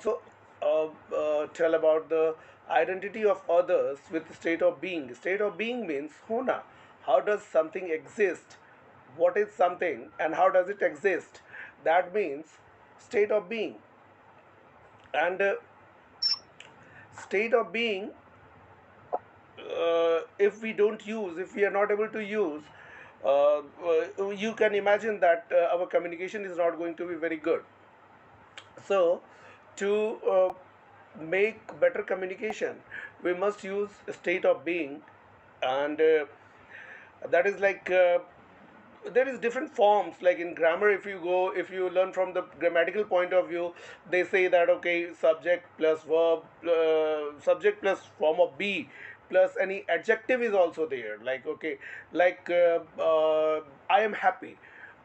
So tell about the identity of others with state of being. State of being means hona. How does something exist? What is something and how does it exist? That means state of being. And state of being, if we don't use, if we are not able to use, you can imagine that our communication is not going to be very good. So, to make better communication, we must use state of being, and that is like there is different forms. Like in grammar, if you go, if you learn from the grammatical point of view, they say that okay, subject plus verb, subject plus form of be plus any adjective is also there. Like okay, like I am happy.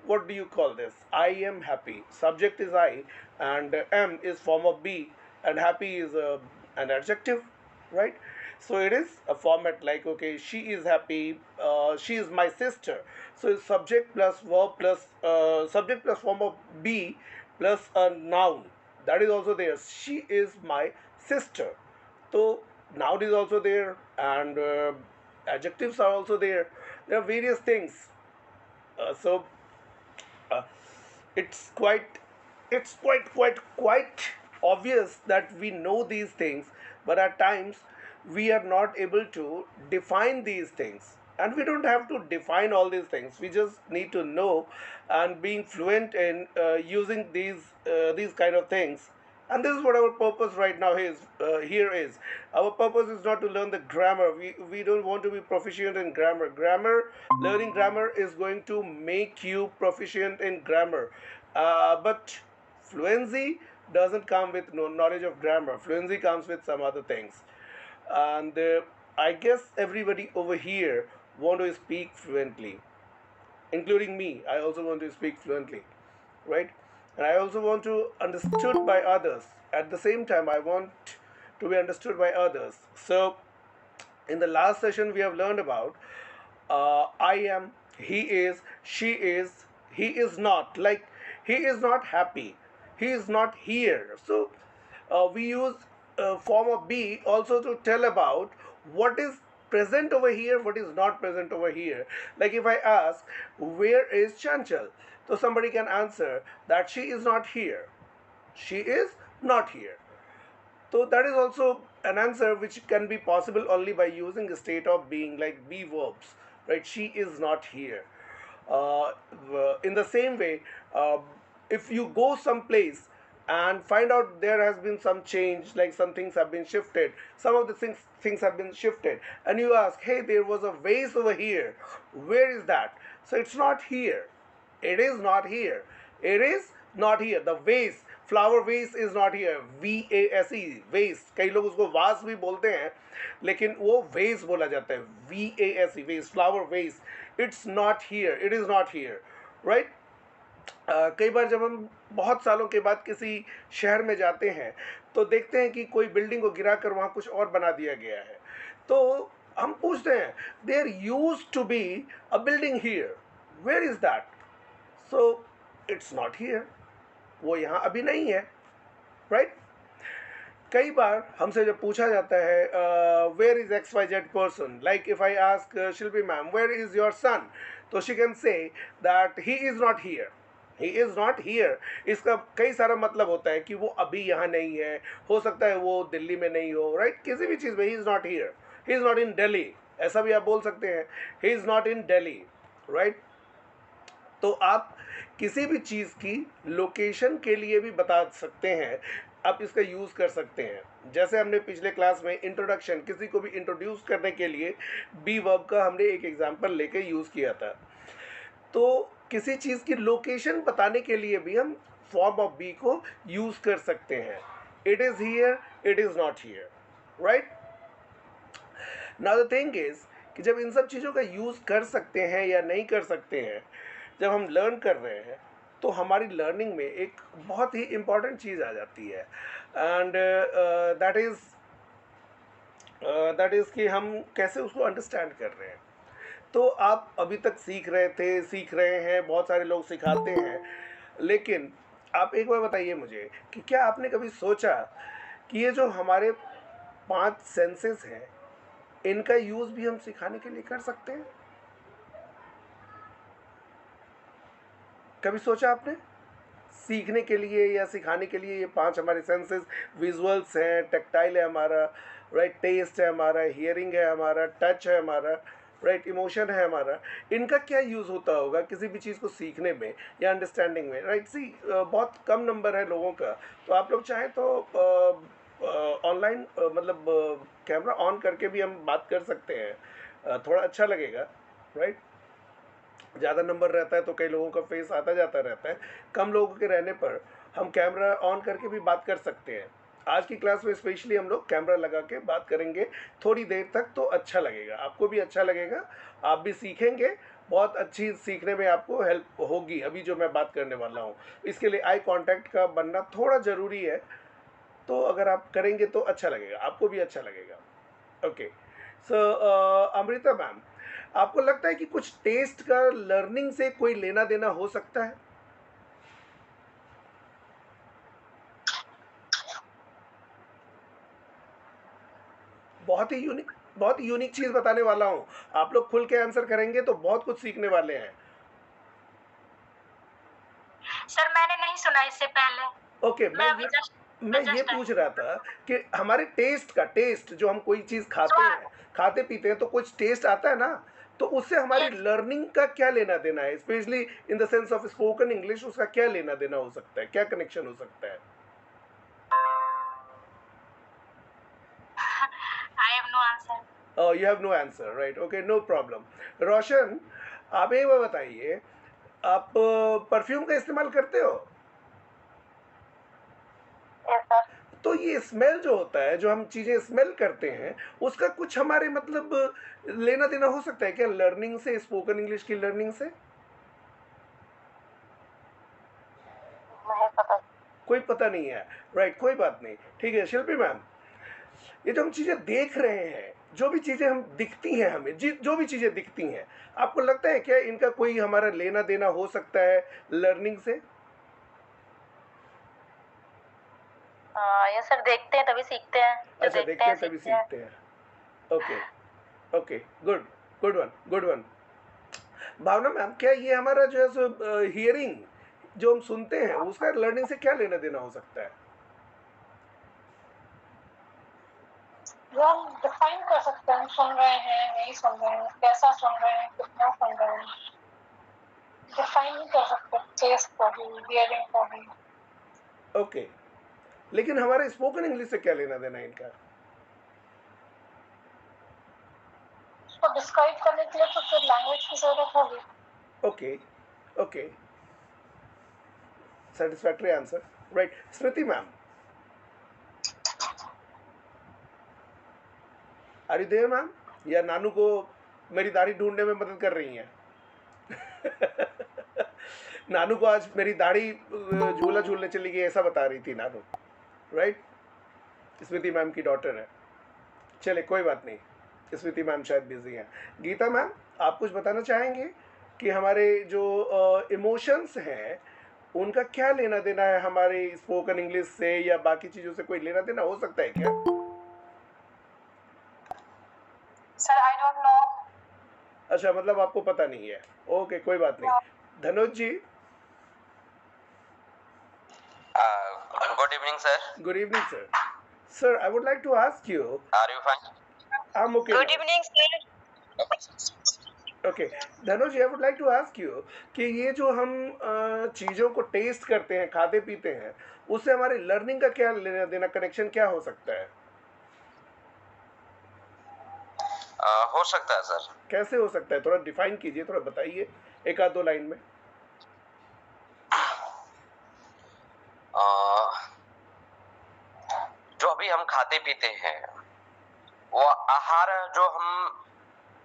What do you call this? I am happy. Subject is I, and am is form of be, and happy is an adjective, right? So it is a format like okay, she is happy. She is my sister. So it's subject plus verb plus subject plus form of be plus a noun. That is also there. She is my sister. So noun is also there, and adjectives are also there. There are various things. So uh, it's quite obvious that we know these things, but at times we are not able to define these things, and we don't have to define all these things. We just need to know, and being fluent in using these kind of things. And this is what our purpose right now is. Here is our purpose is not to learn the grammar. We don't want to be proficient in grammar. Learning grammar is going to make you proficient in grammar, but fluency doesn't come with no knowledge of grammar. Fluency comes with some other things, and I guess everybody over here want to speak fluently, including me. I also want to speak fluently, right? And I also want to understood by others. At the same time, I want to be understood by others. So in the last session, we have learned about I am, he is, she is, he is not. Like he is not happy, he is not here. So we use form of be also to tell about what is present over here, what is not present over here. Like if I ask, where is Chanchal? So somebody can answer that she is not here. She is not here. So that is also an answer which can be possible only by using a state of being, like be verbs, right? She is not here. Uh, in the same way, uh, if you go someplace and find out there has been some change, like some things have been shifted, some of the things have been shifted, and you ask, hey, there was a vase over here. Where is that? So it's not here. It is not here. It is not here. The vase, flower vase is not here. VASE, वेस. कई लोग उसको वास भी बोलते हैं, लेकिन वो वेस बोला जाता है. VASE, वेस, flower vase. It's not here. It is not here, right. कई बार जब हम बहुत सालों के बाद किसी शहर में जाते हैं तो देखते हैं कि कोई बिल्डिंग को गिरा कर वहाँ कुछ और बना दिया गया है. तो हम पूछते हैं, there used to be a building here, where is that? So it's not here. वो यहाँ अभी नहीं है, राइट. कई बार हमसे जब पूछा जाता है where is XYZ person, like if I ask Shilpi ma'am where is your son, तो she can say that he is not here. He is not here. इसका कई सारा मतलब होता है कि वो अभी यहाँ नहीं है. हो सकता है वो दिल्ली में नहीं हो, राइट. किसी भी चीज़ में ही is not here. He is not in Delhi, ऐसा भी आप बोल सकते हैं. ही is not in Delhi, right. तो आप किसी भी चीज़ की लोकेशन के लिए भी बता सकते हैं. आप इसका यूज़ कर सकते हैं. जैसे हमने पिछले क्लास में इंट्रोडक्शन, किसी को भी इंट्रोड्यूस करने के लिए बी वर्ब का हमने एक एग्जांपल लेके यूज़ किया था. तो किसी चीज़ की लोकेशन बताने के लिए भी हम फॉर्म ऑफ बी को यूज़ कर सकते हैं. It is here, it is not here, right. Now the thing is कि जब इन सब चीज़ों का यूज़ कर सकते हैं या नहीं कर सकते हैं, जब हम लर्न कर रहे हैं, तो हमारी लर्निंग में एक बहुत ही इम्पॉर्टेंट चीज़ आ जाती है. एंड दैट इज़ कि हम कैसे उसको अंडरस्टैंड कर रहे हैं. तो आप अभी तक सीख रहे थे, सीख रहे हैं, बहुत सारे लोग सिखाते हैं, लेकिन आप एक बार बताइए मुझे कि क्या आपने कभी सोचा कि ये जो हमारे 5 सेंसेस हैं, इनका यूज़ भी हम सिखाने के लिए कर सकते हैं? कभी सोचा आपने? सीखने के लिए या सिखाने के लिए ये 5 हमारे सेंसेस, विजुअल्स हैं, टैक्टाइल है हमारा, राइट, टेस्ट है हमारा, हियरिंग है हमारा, टच है हमारा, राइट, इमोशन है हमारा, इनका क्या यूज़ होता होगा किसी भी चीज़ को सीखने में या अंडरस्टैंडिंग में, राइट? सी बहुत कम नंबर है लोगों का, तो आप लोग चाहें तो ऑनलाइन मतलब कैमरा ऑन करके भी हम बात कर सकते हैं, थोड़ा अच्छा लगेगा, राइट? ज़्यादा नंबर रहता है तो कई लोगों का फेस आता जाता रहता है, कम लोगों के रहने पर हम कैमरा ऑन करके भी बात कर सकते हैं। आज की क्लास में स्पेशली हम लोग कैमरा लगा के बात करेंगे थोड़ी देर तक, तो अच्छा लगेगा, आपको भी अच्छा लगेगा, आप भी सीखेंगे, बहुत अच्छी सीखने में आपको हेल्प होगी अभी जो मैं बात करने वाला हूँ। इसके लिए आई कांटेक्ट का बनना थोड़ा ज़रूरी है, तो अगर आप करेंगे तो अच्छा लगेगा, आपको भी अच्छा लगेगा। ओके, सो अमृता मैम, आपको लगता है कि कुछ टेस्ट का लर्निंग से कोई लेना देना हो सकता है? बहुत ही यूनिक चीज़ बताने वाला हूँ, आप लोग खुल के आंसर करेंगे तो बहुत कुछ सीखने वाले हैं। सर मैंने नहीं सुना इससे पहले। ओके, मैं ये पूछ रहा था कि हमारे टेस्ट जो हम कोई चीज़ खाते हैं, खाते पीते हैं, तो कुछ टेस्ट आता है ना, तो उससे हमारी लर्निंग का क्या लेना देना है, specially in the sense of spoken English, उसका क्या लेना देना हो सकता है, क्या कनेक्शन हो सकता है? I have no answer. You have no answer, right? Okay, no problem. Roshan, आप एक बार बताइए, आप परफ्यूम का इस्तेमाल करते हो? तो ये स्मेल जो होता है, जो हम चीज़ें स्मेल करते हैं, उसका कुछ हमारे मतलब लेना देना हो सकता है क्या लर्निंग से, स्पोकन इंग्लिश की लर्निंग से? नहीं पता। कोई पता नहीं है, राइट, कोई बात नहीं, ठीक है। शिल्पी मैम, ये जो हम चीज़ें देख रहे हैं, जो भी चीज़ें हम दिखती हैं हमें, जो भी चीज़ें दिखती हैं, आपको लगता है क्या इनका कोई हमारा लेना देना हो सकता है लर्निंग से? ये सर देखते हैं तभी सीखते हैं, जो अच्छा, देखते देखते हैं हैं तभी सीखते हैं। सीखते हैं। Okay, okay, good, good one, good one. Bhavna ma'am, क्या ये हमारा जो है सो हियरिंग जो हम सुनते हैं, उसका लर्निंग से क्या लेना देना हो सकता है? जो हम डिफाइन कर सकते हैं, सुन रहे हैं नहीं सुन रहे हैं, कैसा सुन रहे हैं कितना सुन रहे हैं, डिफाइन नहीं कर सकते टेस्ट को भी, हियरिंग को भी। ओके, लेकिन हमारे स्पोकन इंग्लिश से क्या लेना देना है इनका? उसको डिस्क्राइब करने के लिए तो फिर लैंग्वेज की जरूरत होगी। Okay, okay, satisfactory answer, right. Smriti ma'am, are you there ma'am, या नानू को मेरी दाढ़ी ढूंढने में मदद कर रही हैं? नानू को आज मेरी दाढ़ी झूला झूलने चली गई ऐसा बता रही थी नानू, राइट? स्मृति मैम की डॉटर है। चले, कोई बात नहीं, स्मृति मैम शायद बिजी हैं। गीता मैम, आप कुछ बताना चाहेंगे कि हमारे जो इमोशंस हैं, उनका क्या लेना देना है हमारे स्पोकन इंग्लिश से, या बाकी चीज़ों से कोई लेना देना हो सकता है क्या? Sir I don't know. अच्छा, मतलब आपको पता नहीं है। ओके, कोई बात नहीं। Dhanush ji, Good evening, sir. Good evening sir. Sir, I would like to ask you, Are you fine? I am okay. Good evening sir. Okay, Dhanush ji, I would like to ask you कि ये जो हम चीज़ों को टेस्ट करते हैं, खाते पीते हैं, उससे हमारे लर्निंग का क्या लेना देना, कनेक्शन क्या हो सकता है? हो सकता है सर। कैसे हो सकता है, थोड़ा डिफाइन कीजिए, थोड़ा बताइए एक आध दो लाइन में। जो अभी हम खाते पीते हैं, वो आहार जो हम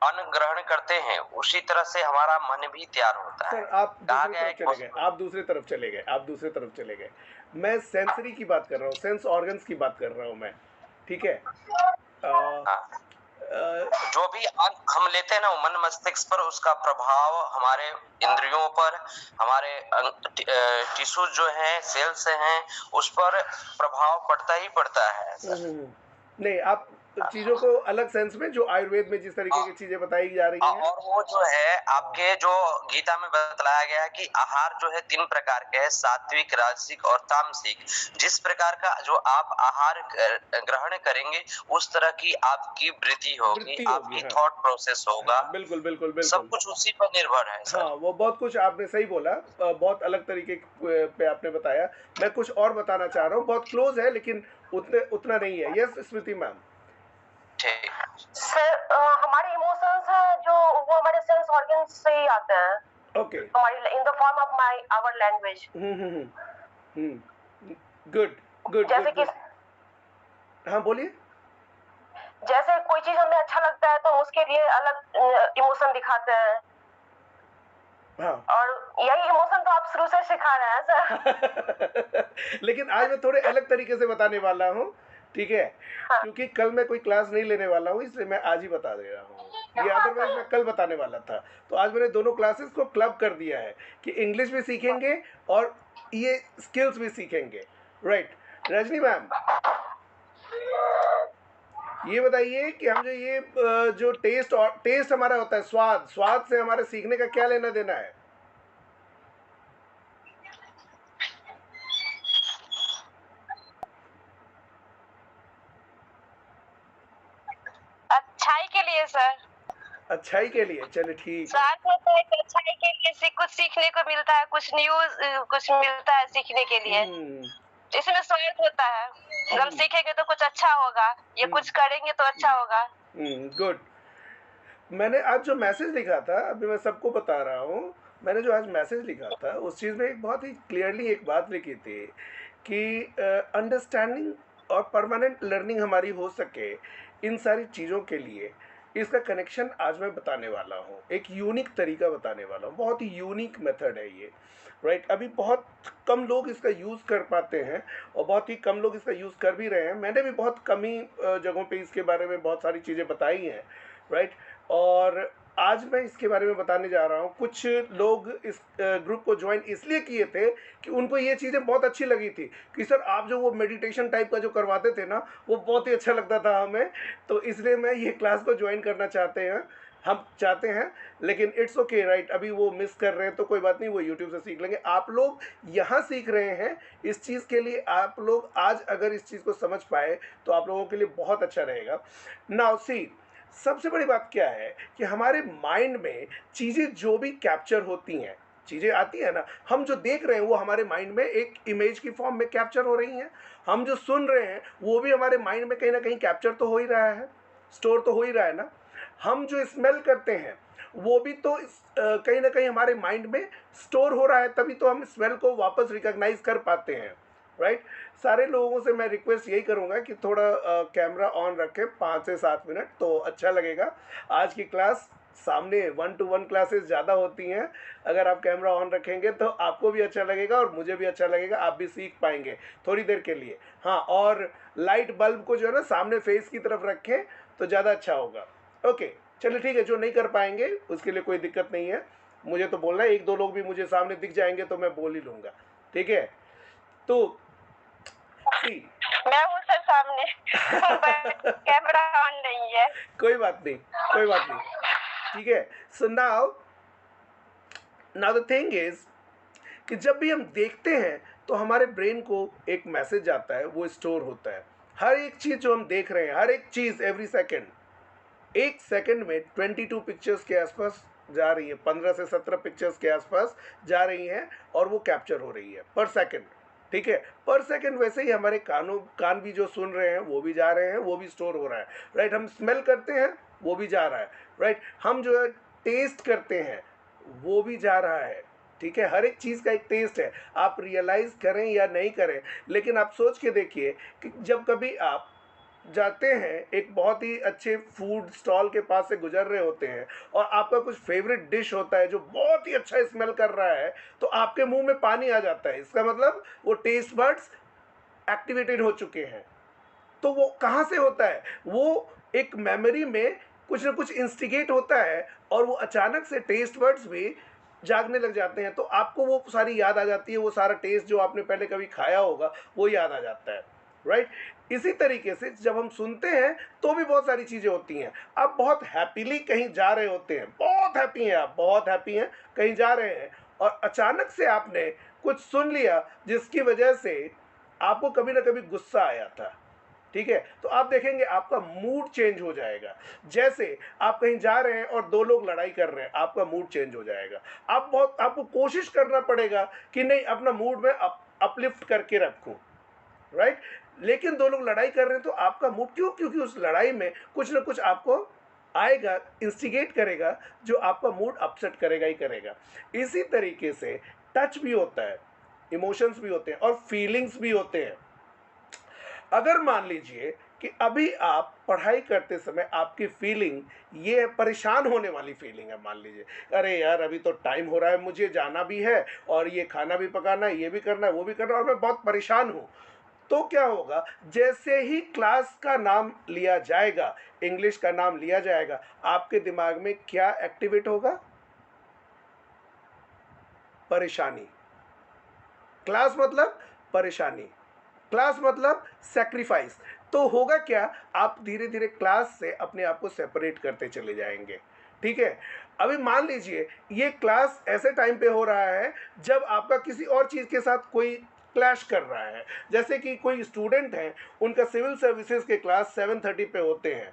अन्न ग्रहण करते हैं, उसी तरह से हमारा मन भी तैयार होता है। सर, आप कहा दूसरी गया है तरफ कि चले गए, आप दूसरी तरफ चले गए, आप दूसरी तरफ चले गए। मैं सेंसरी की बात कर रहा हूँ, सेंस ऑर्गन्स की बात कर रहा हूँ मैं, ठीक है? हाँ, जो भी हम लेते हैं ना, वो मन मस्तिष्क पर उसका प्रभाव हमारे इंद्रियों पर, हमारे टिश्यूज जो हैं, सेल्स हैं, उस पर प्रभाव पड़ता ही पड़ता है सर। नहीं, आप चीजों को अलग सेंस में, जो आयुर्वेद में जिस तरीके की चीजें बताई जा रही हैं, और वो जो है आपके जो गीता में बतलाया गया है कि आहार जो है 3 प्रकार के हैं, सात्विक, राजसिक और तामसिक। जिस प्रकार का जो आप आहार ग्रहण करेंगे, उस तरह की आपकी वृद्धि होगी, आपकी हाँ। थॉट प्रोसेस होगा। बिल्कुल बिल्कुल बिल्कुल, सब कुछ उसी पर निर्भर है सर। हाँ, वो बहुत कुछ आपने सही बोला, बहुत अलग तरीके पे आपने बताया। मैं कुछ और बताना चाह रहा हूँ, बहुत क्लोज है लेकिन उतना नहीं है। यस स्मृति मैम। ठीक सर, हमारे इमोशंस है जो वो हमारे सेंस ऑर्गन्स से ही आते हैं। ओके, हमारी in the form of our language. Good good. जैसे कि हाँ बोलिए। जैसे कोई चीज हमें अच्छा लगता है तो उसके लिए अलग इमोशन दिखाते हैं। हाँ। और यही इमोशन तो आप शुरू से सिखा रहे हैं सर। लेकिन आज मैं थोड़े अलग तरीके से बताने वाला हूँ, ठीक है? हाँ। क्योंकि कल मैं कोई क्लास नहीं लेने वाला हूँ, इसलिए मैं आज ही बता दे रहा हूँ। ये अदरवाइज मैं कल बताने वाला था। तो आज मैंने दोनों क्लासेस को क्लब कर दिया है कि इंग्लिश भी सीखेंगे और ये स्किल्स भी सीखेंगे। राइट रजनी मैम, ये बताइए कि हम जो टेस्ट हमारा होता है, स्वाद से हमारे सीखने का क्या लेना देना है? अच्छाई के लिए सर। अच्छाई के लिए, चलिए ठीक है। स्वार्थ होता है कि अच्छाई के लिए कुछ सीखने को मिलता है, कुछ मिलता है सीखने के लिए। इसमें स्वार्थ होता है, हम सीखेंगे तो कुछ अच्छा होगा, ये कुछ करेंगे तो अच्छा होगा। गुड। मैंने आज जो मैसेज लिखा था, अभी मैं सबको बता रहा हूँ, मैंने जो आज मैसेज लिखा था उस चीज़ में एक बहुत ही क्लियरली एक बात लिखी थी कि अंडरस्टैंडिंग और परमानेंट लर्निंग हमारी हो सके इन सारी चीज़ों के लिए, इसका कनेक्शन आज मैं बताने वाला हूँ। एक यूनिक तरीका बताने वाला हूँ, बहुत ही यूनिक मेथड है ये। राइट, अभी बहुत कम लोग इसका यूज़ कर पाते हैं और बहुत ही कम लोग इसका यूज़ कर भी रहे हैं। मैंने भी बहुत कम ही जगहों पे इसके बारे में बहुत सारी चीज़ें बताई हैं। राइट, और आज मैं इसके बारे में बताने जा रहा हूँ। कुछ लोग इस ग्रुप को ज्वाइन इसलिए किए थे कि उनको ये चीज़ें बहुत अच्छी लगी थी कि सर आप जो वो मेडिटेशन टाइप का जो करवाते थे ना, वो बहुत ही अच्छा लगता था हमें, तो इसलिए मैं ये क्लास को ज्वाइन करना हम चाहते हैं। लेकिन इट्स ओके, राइट, अभी वो मिस कर रहे हैं तो कोई बात नहीं, वो यूट्यूब से सीख लेंगे। आप लोग यहाँ सीख रहे हैं, इस चीज़ के लिए आप लोग आज अगर इस चीज़ को समझ पाए तो आप लोगों के लिए बहुत अच्छा रहेगा। नाउ सी, सबसे बड़ी बात क्या है कि हमारे माइंड में चीज़ें जो भी कैप्चर होती हैं, चीज़ें आती हैं ना, हम जो देख रहे हैं वो हमारे माइंड में एक इमेज की फॉर्म में कैप्चर हो रही हैं। हम जो सुन रहे हैं वो भी हमारे माइंड में कहीं ना कहीं कैप्चर तो हो ही रहा है, स्टोर तो हो ही रहा है ना। हम जो स्मेल करते हैं वो भी तो कहीं ना कहीं हमारे माइंड में स्टोर हो रहा है, तभी तो हम स्मेल को वापस रिकॉग्नाइज कर पाते हैं। राइट, सारे लोगों से मैं रिक्वेस्ट यही करूंगा कि थोड़ा कैमरा ऑन रखें 5 से 7 मिनट, तो अच्छा लगेगा। आज की क्लास सामने 1-to-1 क्लासेस ज़्यादा होती हैं, अगर आप कैमरा ऑन रखेंगे तो आपको भी अच्छा लगेगा और मुझे भी अच्छा लगेगा, आप भी सीख पाएंगे थोड़ी देर के लिए। हाँ, और लाइट बल्ब को जो है ना सामने फेस की तरफ रखें तो ज़्यादा अच्छा होगा। ओके, चलिए ठीक है, जो नहीं कर पाएंगे उसके लिए कोई दिक्कत नहीं है, मुझे तो बोलना है। 1-2 लोग भी मुझे सामने दिख जाएंगे तो मैं बोल ही लूँगा, ठीक है? तो मैं हूँ सर सामने, कैमरा ऑन नहीं है। कोई बात नहीं, कोई बात नहीं, ठीक है। So now the thing is कि जब भी हम देखते हैं तो हमारे ब्रेन को एक मैसेज आता है, वो स्टोर होता है। हर एक चीज़ जो हम देख रहे हैं, हर एक चीज़, एवरी सेकेंड, एक सेकेंड में 22 पिक्चर्स के आसपास जा रही है, 15 से 17 पिक्चर्स के आसपास जा रही हैं और वो कैप्चर हो रही है पर सेकेंड, ठीक है, पर सेकेंड। वैसे ही हमारे कान भी जो सुन रहे हैं वो भी जा रहे हैं, वो भी स्टोर हो रहा है। राइट, हम स्मेल करते हैं वो भी जा रहा है। राइट, हम जो है टेस्ट करते हैं वो भी जा रहा है, ठीक है। हर एक चीज़ का एक टेस्ट है, आप रियलाइज़ करें या नहीं करें, लेकिन आप सोच के देखिए कि जब कभी आप जाते हैं, एक बहुत ही अच्छे फूड स्टॉल के पास से गुजर रहे होते हैं और आपका कुछ फेवरेट डिश होता है जो बहुत ही अच्छा स्मेल कर रहा है, तो आपके मुंह में पानी आ जाता है। इसका मतलब वो टेस्ट बड्स एक्टिवेटेड हो चुके हैं। तो वो कहाँ से होता है? वो एक मेमोरी में कुछ ना कुछ इंस्टिगेट होता है और वो अचानक से टेस्ट वर्ड्स भी जागने लग जाते हैं, तो आपको वो सारी याद आ जाती है, वो सारा टेस्ट जो आपने पहले कभी खाया होगा वो याद आ जाता है, राइट? इसी तरीके से जब हम सुनते हैं तो भी बहुत सारी चीज़ें होती हैं। आप बहुत हैप्पीली कहीं जा रहे होते हैं, बहुत हैप्पी हैं, आप बहुत हैप्पी हैं, कहीं जा रहे हैं और अचानक से आपने कुछ सुन लिया जिसकी वजह से आपको कभी ना कभी गुस्सा आया था, ठीक है? तो आप देखेंगे आपका मूड चेंज हो जाएगा। जैसे आप कहीं जा रहे हैं और दो लोग लड़ाई कर रहे हैं, आपका मूड चेंज हो जाएगा। आपको कोशिश करना पड़ेगा कि नहीं, अपना मूड में अपलिफ्ट करके रखूं, राइट? लेकिन दो लोग लड़ाई कर रहे हैं तो आपका मूड क्यों? क्योंकि उस लड़ाई में कुछ ना कुछ आपको आएगा, इंस्टिगेट करेगा, जो आपका मूड अपसेट करेगा ही करेगा। इसी तरीके से टच भी होता है, इमोशंस भी होते हैं और फीलिंग्स भी होते हैं। अगर मान लीजिए कि अभी आप पढ़ाई करते समय आपकी फीलिंग ये परेशान होने वाली फीलिंग है, मान लीजिए अरे यार अभी तो टाइम हो रहा है, मुझे जाना भी है और ये खाना भी पकाना है, ये भी करना है, वो भी करना है और मैं बहुत परेशान हूँ, तो क्या होगा? जैसे ही क्लास का नाम लिया जाएगा, इंग्लिश का नाम लिया जाएगा, आपके दिमाग में क्या एक्टिवेट होगा? परेशानी। क्लास मतलब परेशानी, क्लास मतलब सेक्रीफाइस। तो होगा क्या? आप धीरे धीरे क्लास से अपने आप को सेपरेट करते चले जाएंगे, ठीक है? अभी मान लीजिए ये क्लास ऐसे टाइम पे हो रहा है जब आपका किसी और चीज़ के साथ कोई क्लैश कर रहा है। जैसे कि कोई स्टूडेंट हैं, उनका सिविल सर्विसेज के क्लास 7:30 पे होते हैं,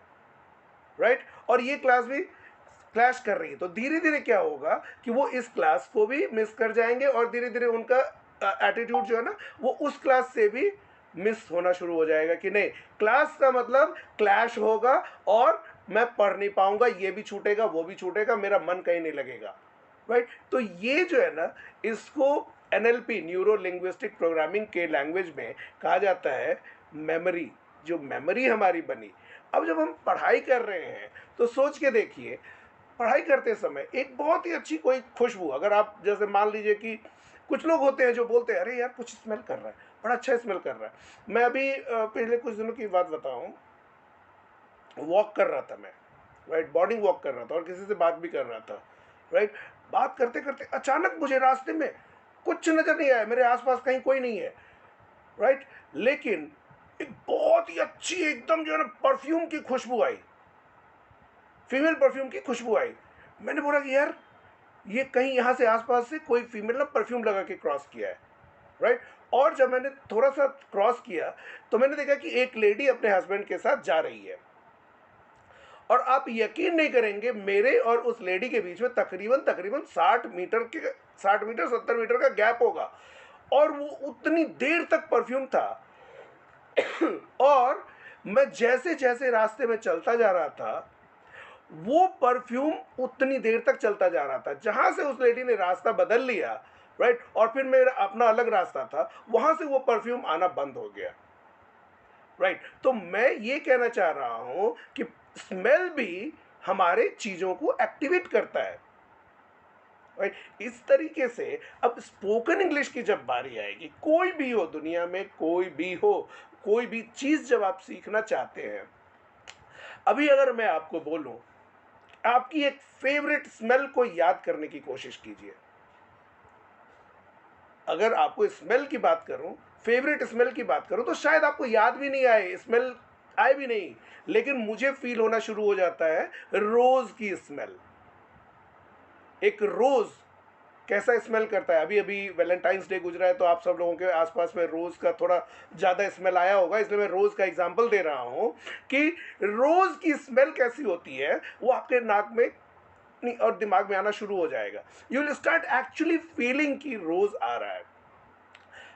राइट? और ये क्लास भी क्लैश कर रही है, तो धीरे धीरे क्या होगा कि वो इस क्लास को भी मिस कर जाएंगे और धीरे धीरे उनका एटीट्यूड जो है ना, वो उस क्लास से भी मिस होना शुरू हो जाएगा कि नहीं, क्लास का मतलब क्लैश होगा और मैं पढ़ नहीं पाऊंगा, ये भी छूटेगा, वो भी छूटेगा, मेरा मन कहीं नहीं लगेगा, राइट? तो ये जो है ना, इसको NLP, न्यूरो लिंग्विस्टिक प्रोग्रामिंग के लैंग्वेज में कहा जाता है मेमोरी। जो मेमोरी हमारी बनी, अब जब हम पढ़ाई कर रहे हैं तो सोच के देखिए, पढ़ाई करते समय एक बहुत ही अच्छी कोई खुशबू, अगर आप जैसे मान लीजिए कि कुछ लोग होते हैं जो बोलते हैं अरे यार कुछ स्मेल कर रहा है, बड़ा अच्छा स्मेल कर रहा है। मैं अभी पिछले कुछ दिनों की बात बताऊं, वॉक कर रहा था मैं, राइट? मॉर्निंग वॉक कर रहा था और किसी से बात भी कर रहा था, राइट? बात करते करते अचानक मुझे रास्ते में कुछ नज़र नहीं आया, मेरे आसपास कहीं कोई नहीं है, राइट? लेकिन एक बहुत ही अच्छी एकदम जो है ना परफ्यूम की खुशबू आई, फीमेल परफ्यूम की खुशबू आई। मैंने बोला कि यार ये कहीं यहाँ से आसपास से कोई फीमेल ना परफ्यूम लगा के क्रॉस किया है, राइट? और जब मैंने थोड़ा सा क्रॉस किया तो मैंने देखा कि एक लेडी अपने हस्बैंड के साथ जा रही है और आप यकीन नहीं करेंगे, मेरे और उस लेडी के बीच में तकरीबन 60 मीटर 70 मीटर का गैप होगा और वो उतनी देर तक परफ्यूम था। और मैं जैसे जैसे रास्ते में चलता जा रहा था, वो परफ्यूम उतनी देर तक चलता जा रहा था। जहां से उस लेडी ने रास्ता बदल लिया, राइट, और फिर मेरा अपना अलग रास्ता था, वहां से वो परफ्यूम आना बंद हो गया, राइट? तो मैं ये कहना चाह रहा हूं कि स्मेल भी हमारे चीज़ों को एक्टिवेट करता है, राइट? इस तरीके से अब स्पोकन इंग्लिश की जब बारी आएगी, कोई भी हो दुनिया में, कोई भी हो, कोई भी चीज़ जब आप सीखना चाहते हैं, अभी अगर मैं आपको बोलूं, आपकी एक फेवरेट स्मेल को याद करने की कोशिश कीजिए। अगर आपको स्मेल की बात करूं, फेवरेट स्मेल की बात करूं, तो शायद आपको याद भी नहीं आए, स्मेल आए भी नहीं, लेकिन मुझे फील होना शुरू हो जाता है रोज की स्मेल। एक रोज कैसा स्मेल करता है? अभी अभी वैलेंटाइंस डे गुजरा है, तो आप सब लोगों के आसपास में रोज का थोड़ा ज़्यादा स्मेल आया होगा, इसलिए मैं रोज का एग्जांपल दे रहा हूं कि रोज की स्मेल कैसी होती है। वो आपके नाक में और दिमाग में आना शुरू हो जाएगा। You will start actually feeling कि रोज आ रहा है।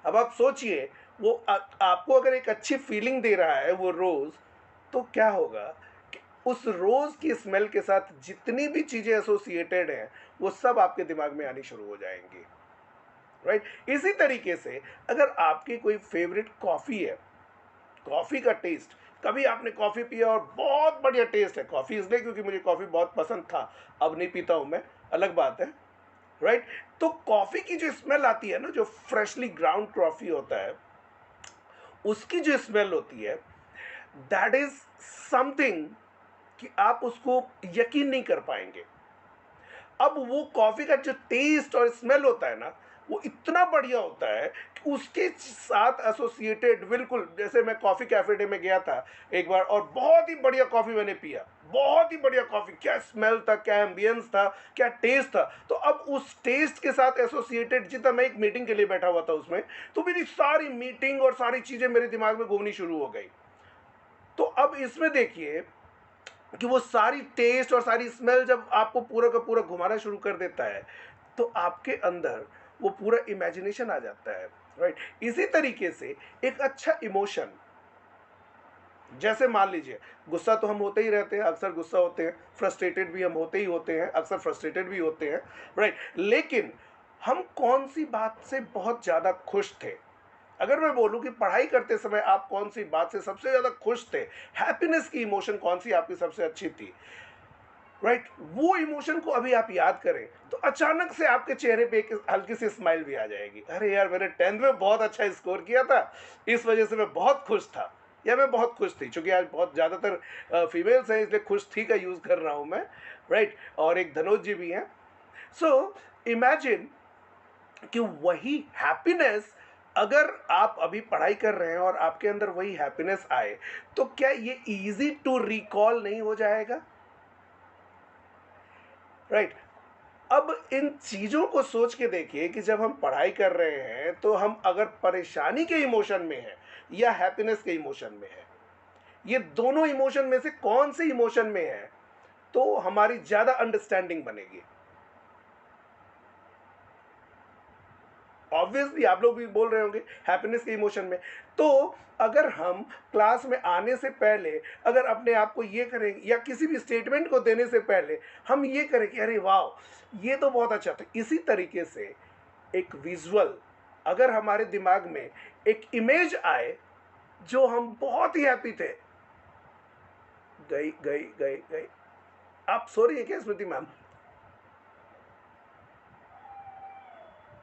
अब आप सोचिए, वो आपको अगर एक अच्छी फीलिंग दे रहा है वो रोज, तो क्या होगा कि उस रोज की स्मेल के साथ जितनी भी चीजें एसोसिएटेड हैं वो सब आपके दिमाग में आनी शुरू हो जाएंगी, राइट? इसी तरीके से अगर आपकी कोई फेवरेट कॉफी है, कॉफी का टेस्ट, कभी आपने कॉफ़ी पिया और बहुत बढ़िया टेस्ट है, कॉफ़ी इसलिए क्योंकि मुझे कॉफ़ी बहुत पसंद था, अब नहीं पीता हूँ मैं, अलग बात है, राइट? तो कॉफ़ी की जो स्मेल आती है ना, जो फ्रेशली ग्राउंड कॉफ़ी होता है, उसकी जो स्मेल होती है, दैट इज समथिंग कि आप उसको यकीन नहीं कर पाएंगे। अब वो कॉफ़ी का जो टेस्ट और स्मेल होता है ना, वो इतना बढ़िया होता है कि उसके साथ एसोसिएटेड, बिल्कुल जैसे मैं कॉफ़ी कैफे डे में गया था एक बार, और बहुत ही बढ़िया कॉफ़ी मैंने पिया, बहुत ही बढ़िया कॉफ़ी, क्या स्मेल था, क्या एम्बियंस था, क्या टेस्ट था। तो अब उस टेस्ट के साथ एसोसिएटेड, जितना मैं एक मीटिंग के लिए बैठा हुआ था उसमें, तो मेरी सारी मीटिंग और सारी चीज़ें मेरे दिमाग में घूमनी शुरू हो गई। तो अब इसमें देखिए कि वो सारी टेस्ट और सारी स्मेल जब आपको पूरा का पूरा घुमाना शुरू कर देता है, तो आपके अंदर वो पूरा इमेजिनेशन आ जाता है, राइट। इसी तरीके से एक अच्छा इमोशन, जैसे मान लीजिए गुस्सा तो हम होते ही रहते हैं, अक्सर गुस्सा होते हैं, फ्रस्ट्रेटेड भी हम होते ही होते हैं, अक्सर फ्रस्ट्रेटेड भी होते हैं, राइट। लेकिन हम कौन सी बात से बहुत ज़्यादा खुश थे? अगर मैं बोलूं कि पढ़ाई करते समय आप कौन सी बात से सबसे ज़्यादा खुश थे, हैप्पीनेस की इमोशन कौन सी आपकी सबसे अच्छी थी, राइट, वो इमोशन को अभी आप याद करें तो अचानक से आपके चेहरे पे एक हल्की सी स्माइल भी आ जाएगी। अरे यार, मैंने 10th में बहुत अच्छा स्कोर किया था, इस वजह से मैं बहुत खुश था, या मैं बहुत खुश थी। चूंकि आज बहुत ज़्यादातर फीमेल्स हैं, इसलिए खुश थी का यूज़ कर रहा हूँ मैं, राइट। और एक धनोज जी भी हैं। सो इमेजिन कि वही हैप्पीनेस, अगर आप अभी पढ़ाई कर रहे हैं और आपके अंदर वही हैप्पीनेस आए, तो क्या ये इजी टू रिकॉल नहीं हो जाएगा, राइट। अब इन चीज़ों को सोच के देखिए कि जब हम पढ़ाई कर रहे हैं तो हम अगर परेशानी के इमोशन में हैं या हैप्पीनेस के इमोशन में हैं, ये दोनों इमोशन में से कौन से इमोशन में है, तो हमारी ज़्यादा अंडरस्टैंडिंग बनेगी। ऑब्वियसली आप लोग भी बोल रहे होंगे हैप्पीनेस के इमोशन में। तो अगर हम क्लास में आने से पहले अगर अपने आप को ये करें, या किसी भी स्टेटमेंट को देने से पहले हम ये करें कि अरे वाह ये तो बहुत अच्छा था, इसी तरीके से एक विजुअल, अगर हमारे दिमाग में एक इमेज आए जो हम बहुत ही हैप्पी थे, गई गई गई गई। आप सो रही है क्या Smriti ma'am?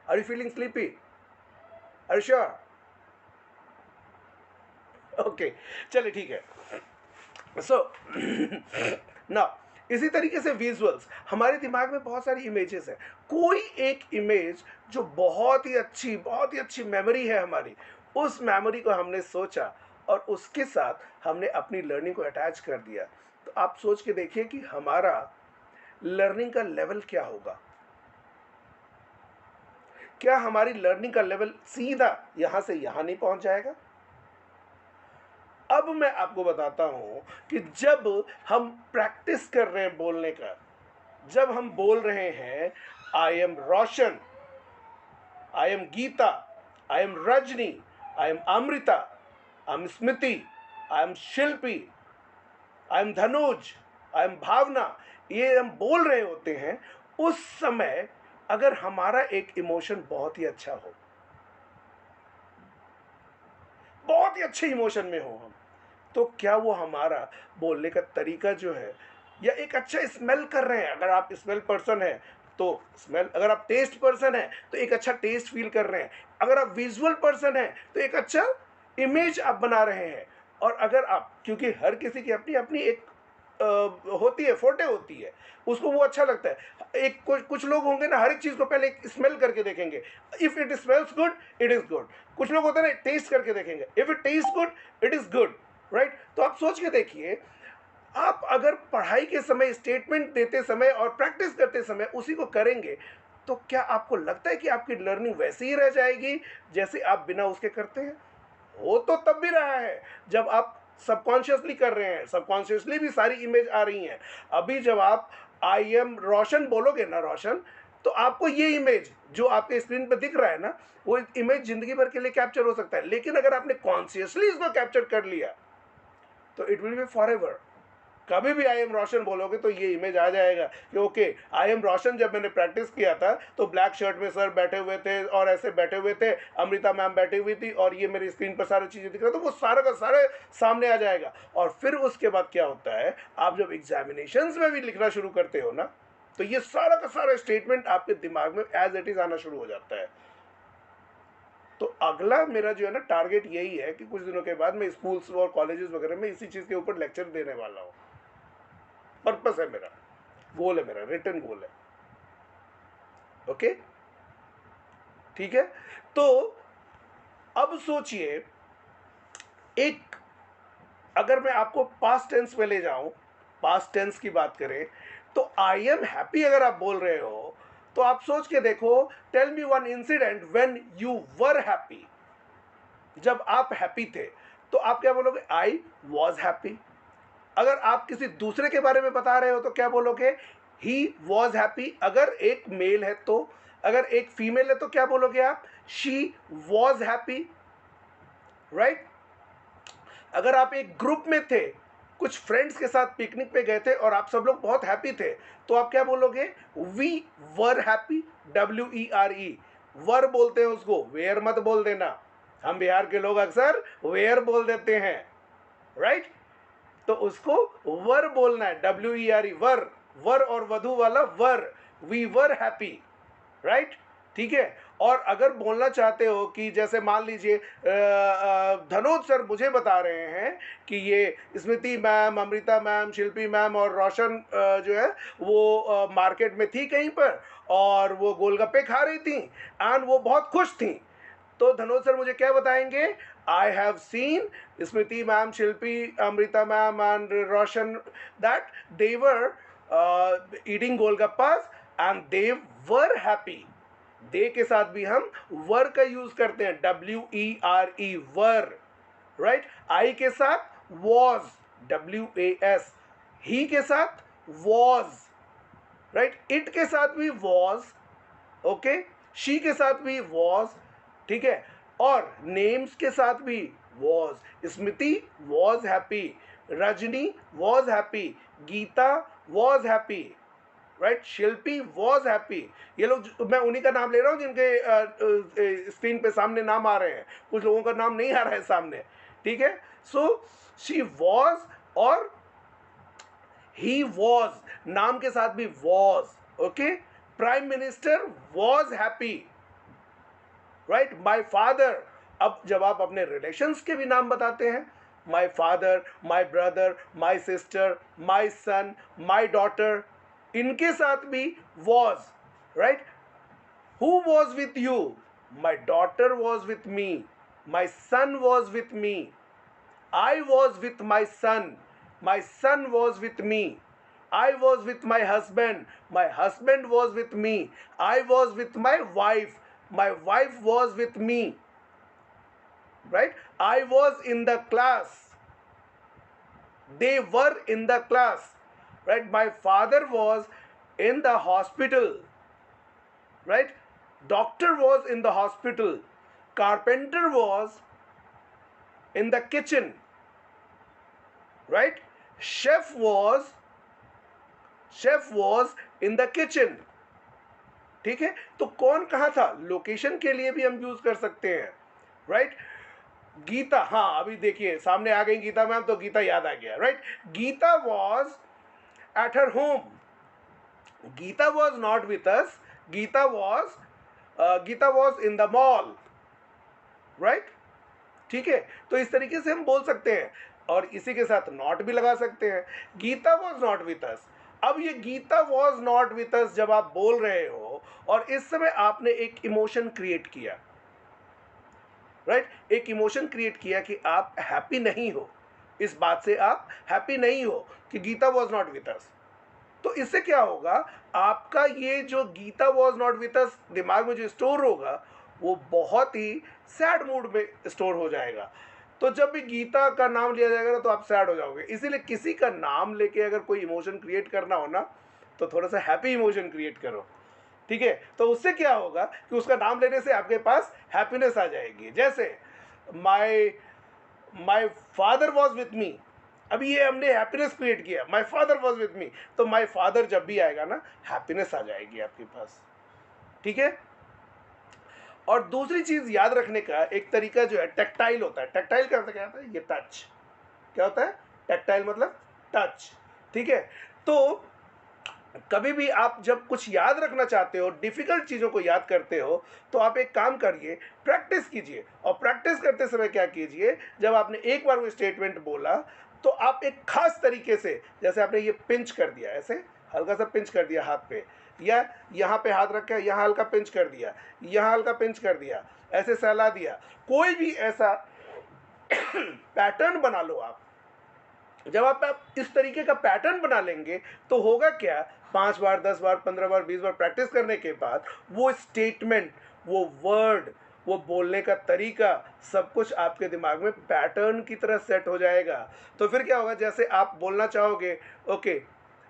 Are you feeling sleepy? Are you sure? Okay, चलिए ठीक है। सो ना, इसी तरीके से विजुअल्स, हमारे दिमाग में बहुत सारी इमेजेस हैं। कोई एक इमेज जो बहुत ही अच्छी मेमोरी है हमारी, उस मेमोरी को हमने सोचा और उसके साथ हमने अपनी लर्निंग को अटैच कर दिया। तो आप सोच के देखिए कि हमारा लर्निंग का लेवल क्या होगा। क्या हमारी लर्निंग का लेवल सीधा यहां से यहां नहीं पहुंच जाएगा? अब मैं आपको बताता हूं कि जब हम प्रैक्टिस कर रहे हैं बोलने का, जब हम बोल रहे हैं I am Roshan, I am Geeta, I am Rajni, I am Amrita, I am Smriti, I am Shilpi, I am Dhanuj, I am Bhavna, ये हम बोल रहे होते हैं, उस समय अगर हमारा एक इमोशन बहुत ही अच्छा हो, बहुत ही अच्छे इमोशन में हो हम, तो क्या वो हमारा बोलने का तरीका जो है, या एक अच्छा स्मेल कर रहे हैं, अगर आप स्मेल पर्सन हैं तो स्मेल, अगर आप टेस्ट पर्सन हैं तो एक अच्छा टेस्ट फील कर रहे हैं, अगर आप विजुअल पर्सन हैं तो एक अच्छा इमेज आप बना रहे हैं, और अगर आप, क्योंकि हर किसी की अपनी अपनी एक होती है, फोटे होती है, उसको वो अच्छा लगता है। एक कुछ लोग होंगे ना, हर एक चीज़ को पहले एक स्मेल करके देखेंगे, if it smells good it is good. कुछ लोग होते हैं ना, टेस्ट करके देखेंगे, if it taste good it is good, right. तो आप सोच के देखिए, आप अगर पढ़ाई के समय, स्टेटमेंट देते समय और प्रैक्टिस करते समय उसी को करेंगे, तो क्या आपको लगता है कि आपकी लर्निंग वैसी ही रह जाएगी जैसे आप बिना उसके करते हैं? हो तो तब भी रहा है जब आप सबकॉन्शियसली कर रहे हैं, सबकॉन्शियसली भी सारी इमेज आ रही हैं। अभी जब आप आई एम रोशन बोलोगे ना, रोशन, तो आपको ये इमेज जो आपके स्क्रीन पे दिख रहा है ना, वो इमेज जिंदगी भर के लिए कैप्चर हो सकता है। लेकिन अगर आपने कॉन्शियसली इसको कैप्चर कर लिया तो it will be for ever. कभी भी आई एम रोशन बोलोगे तो ये इमेज आ जाएगा कि ओके, आई एम रोशन जब मैंने प्रैक्टिस किया था तो ब्लैक शर्ट में सर बैठे हुए थे और ऐसे बैठे हुए थे, अमृता मैम बैठी हुई थी, और ये मेरी स्क्रीन पर सारी चीज़ें दिख रहा, तो वो सारा का सारा सामने आ जाएगा। और फिर उसके बाद क्या होता है, आप जब एग्जामिनेशंस में भी लिखना शुरू करते हो ना, तो ये सारा का सारा स्टेटमेंट आपके दिमाग में एज इट इज़ आना शुरू हो जाता है। तो अगला मेरा जो है ना टारगेट यही है कि कुछ दिनों के बाद मैं स्कूल्स और कॉलेजेस वगैरह में इसी चीज़ के ऊपर लेक्चर देने वाला हूँ। पर्पस है मेरा, गोल है मेरा, रिटर्न गोल है। ओके, ठीक है। तो अब सोचिए, एक अगर मैं आपको पास्ट टेंस में ले जाऊं, पास्ट टेंस की बात करें, तो आई एम हैप्पी अगर आप बोल रहे हो तो आप सोच के देखो, tell me one incident when you were happy. जब आप हैप्पी थे तो आप क्या बोलोगे? I was happy. अगर आप किसी दूसरे के बारे में बता रहे हो तो क्या बोलोगे? He was happy. अगर एक मेल है तो, अगर एक फीमेल है तो क्या बोलोगे आप? She was happy, right. अगर आप एक ग्रुप में थे, कुछ फ्रेंड्स के साथ पिकनिक पे गए थे और आप सब लोग बहुत हैप्पी थे, तो आप क्या बोलोगे? We were happy, WERE। Were बोलते हैं उसको, वेयर मत बोल देना। हम बिहार के लोग अक्सर वेयर बोल देते हैं, राइट। तो उसको वर बोलना है, WERE, वर। वर और वधु वाला वर, वी वर हैप्पी, राइट, ठीक है। और अगर बोलना चाहते हो कि जैसे मान लीजिए धनोज सर मुझे बता रहे हैं कि ये स्मृति मैम, अमृता मैम, शिल्पी मैम और रोशन जो है वो मार्केट में थी कहीं पर और वो गोलगप्पे खा रही थी एंड वो बहुत खुश थी, तो धनोज सर मुझे क्या बताएंगे? I have seen Smriti ma'am, Shilpi, Amrita ma'am and Roshan that they were eating golgappas and they were happy. They के साथ भी हम वर का यूज करते हैं, WERE, वर, राइट। आई के साथ वॉज, WAS। ही के साथ वॉज, राइट। इट के साथ भी वॉज, ओके। शी के साथ भी वॉज, ठीक है। और नेम्स के साथ भी was. Smriti was happy, Rajni was happy, Geeta was happy, right, Shilpi was happy. ये लोग, मैं उन्हीं का नाम ले रहा हूँ जिनके स्क्रीन पे सामने नाम आ रहे हैं, कुछ लोगों का नाम नहीं आ रहा है सामने, ठीक है। सो शी वॉज और ही वॉज, नाम के साथ भी was, okay. Prime minister was happy, right. My father, अब जब आप अपने रिलेशंस के भी नाम बताते हैं, my father, my brother, my sister, my son, my daughter, इनके साथ भी was, right. Who was with you? My daughter was with me, my son was with me, I was with my son, my son was with me, I was with my husband was with me, I was with my wife was with me, right. I was in the class, they were in the class, right. My father was in the hospital, right. Doctor was in the hospital, carpenter was in the kitchen, right. Chef was in the kitchen, ठीक है। तो कौन कहाँ था, location के लिए भी हम यूज कर सकते हैं, राइट। गीता, हाँ अभी देखिए सामने आ गई गीता मैम, तो गीता याद आ गया, right. Geeta was at her home, Geeta was not with us, Geeta was in the mall, right, ठीक है। तो इस तरीके से हम बोल सकते हैं और इसी के साथ नॉट भी लगा सकते हैं, Geeta was not with us. अब ये Geeta was not with us जब आप बोल रहे हो और इस समय आपने एक इमोशन क्रिएट किया, राइट, एक इमोशन क्रिएट किया कि आप हैप्पी नहीं हो, इस बात से आप हैप्पी नहीं हो कि Geeta was not with us. तो इससे क्या होगा, आपका ये जो Geeta was not with us दिमाग में जो स्टोर होगा वो बहुत ही सैड मूड में स्टोर हो जाएगा। तो जब भी गीता का नाम लिया जाएगा ना तो आप सैड हो जाओगे। इसीलिए किसी का नाम लेके अगर कोई इमोशन क्रिएट करना हो ना तो थोड़ा सा हैप्पी इमोशन क्रिएट करो, ठीक है। तो उससे क्या होगा कि उसका नाम लेने से आपके पास हैप्पीनेस आ जाएगी। जैसे माई फादर वॉज विथ मी, अभी ये हमने हैप्पीनेस क्रिएट किया, माई फादर वॉज विथ मी, तो माई फादर जब भी आएगा ना हैप्पीनेस आ जाएगी आपके पास, ठीक है। और दूसरी चीज याद रखने का एक तरीका जो है टेक्टाइल होता है। टेक्टाइल का क्या होता है? ये टच, क्या होता है? टेक्टाइल मतलब टच, ठीक है। तो कभी भी आप जब कुछ याद रखना चाहते हो, डिफिकल्ट चीज़ों को याद करते हो, तो आप एक काम करिए, प्रैक्टिस कीजिए। और प्रैक्टिस करते समय क्या कीजिए, जब आपने एक बार वो स्टेटमेंट बोला तो आप एक खास तरीके से, जैसे आपने ये पिंच कर दिया, ऐसे हल्का सा पिंच कर दिया हाथ पे, या यहाँ पे हाथ रख के यहाँ हल्का पिंच कर दिया, यहाँ हल्का पिंच कर दिया, ऐसे सहला दिया, कोई भी ऐसा पैटर्न बना लो आप। जब आप इस तरीके का पैटर्न बना लेंगे तो होगा क्या, 5 बार 10 बार 15 बार 20 बार प्रैक्टिस करने के बाद वो स्टेटमेंट, वो वर्ड, वो बोलने का तरीका, सब कुछ आपके दिमाग में पैटर्न की तरह सेट हो जाएगा। तो फिर क्या होगा, जैसे आप बोलना चाहोगे, ओके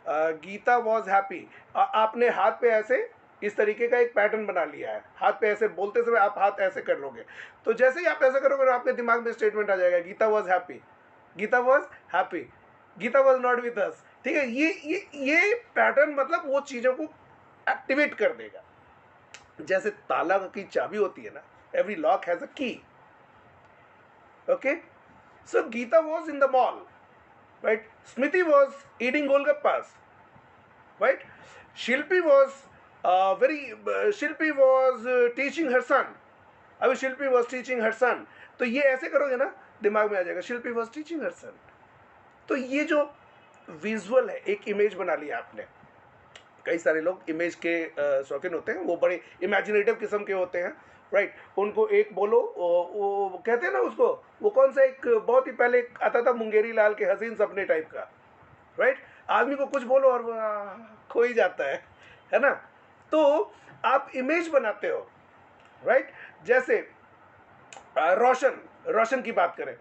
गीता वॉज हैप्पी, आपने हाथ पे ऐसे इस तरीके का एक पैटर्न बना लिया है, हाथ पे ऐसे बोलते समय आप हाथ ऐसे कर लोगे, तो जैसे ही आप ऐसा करोगे आपके दिमाग में स्टेटमेंट आ जाएगा, Geeta was happy, Geeta was happy, Geeta was not with us. ठीक है, ये पैटर्न मतलब वो चीज़ों को एक्टिवेट कर देगा। जैसे ताला की चाबी होती है ना, every lock has a key. Okay, so Geeta was in the mall, right, Smriti was eating golgappas, right, Shilpi was Shilpi was teaching her son, अभी शिल्पी वॉज टीचिंग हर सन, तो ये ऐसे करोगे ना दिमाग में आ जाएगा, शिल्पी वॉज टीचिंग हर सन। तो ये जो विजुअल है, एक इमेज बना लिया आपने। कई सारे लोग इमेज के शौकीन होते हैं, वो बड़े इमेजिनेटिव किस्म के होते हैं, राइट, उनको एक बोलो, वो कहते हैं ना उसको, वो कौन सा एक बहुत ही पहले आता था मुंगेरी लाल के हसीन सपने टाइप का, राइट, आदमी को कुछ बोलो और खो ही जाता है ना। तो आप इमेज बनाते हो, राइट, जैसे रोशन की बात करें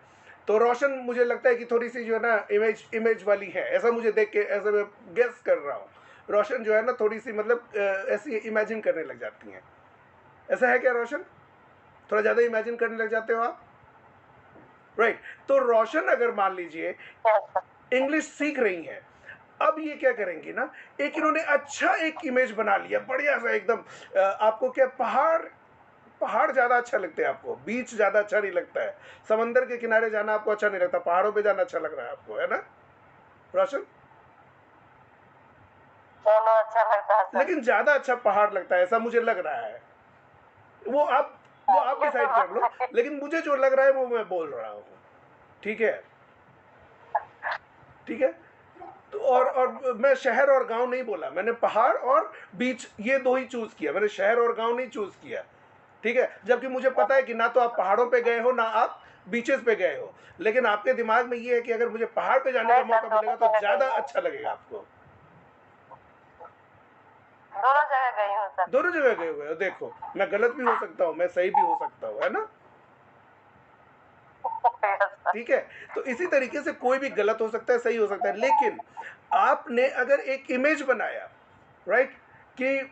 तो रोशन मुझे लगता है कि थोड़ी सी जो है ना इमेज वाली है, ऐसा मुझे देख के, ऐसा मैं गेस कर रहा हूँ, रोशन जो है ना थोड़ी सी मतलब ऐसी इमेजिन करने लग जाती हैं। ऐसा है क्या रोशन? थोड़ा ज़्यादा इमेजिन करने लग जाते हो आप, राइट। तो रोशन अगर मान लीजिए इंग्लिश सीख रही हैं, अब ये क्या करेंगी ना, एक इन्होंने अच्छा एक इमेज बना लिया बढ़िया सा एकदम, आपको क्या पहाड़ ज़्यादा अच्छा लगते हैं आपको, बीच ज़्यादा अच्छा नहीं लगता है, समंदर के किनारे जाना आपको अच्छा नहीं लगता, पहाड़ों पे जाना अच्छा लग रहा है आपको, है ना रोशन? दोनों अच्छा लगता है, लेकिन ज़्यादा अच्छा पहाड़ लगता है ऐसा मुझे लग रहा है, वो आप डिसाइड कर लो, लेकिन मुझे जो लग रहा है वो मैं बोल रहा हूँ। ठीक है, ठीक है। तो और मैं शहर और गांव नहीं बोला, मैंने पहाड़ और बीच ये दो ही चूज किया, मैंने शहर और गांव नहीं चूज किया। ठीक है, जबकि मुझे पता है कि ना तो आप पहाड़ों पे गए हो ना आप बीचेस पे गए हो, लेकिन आपके दिमाग में ये है कि अगर मुझे पहाड़ पे जाने का मौका मिलेगा तो ज्यादा अच्छा लगेगा आपको। दोनों जगह गई हूँ सर। दोनों जगह गए हुए हो, देखो मैं गलत भी हो सकता हूँ, मैं सही भी हो सकता हूँ, है ना। ठीक है, तो इसी तरीके से कोई भी गलत हो सकता है, सही हो सकता है, लेकिन आपने अगर एक इमेज बनाया, राइट, कि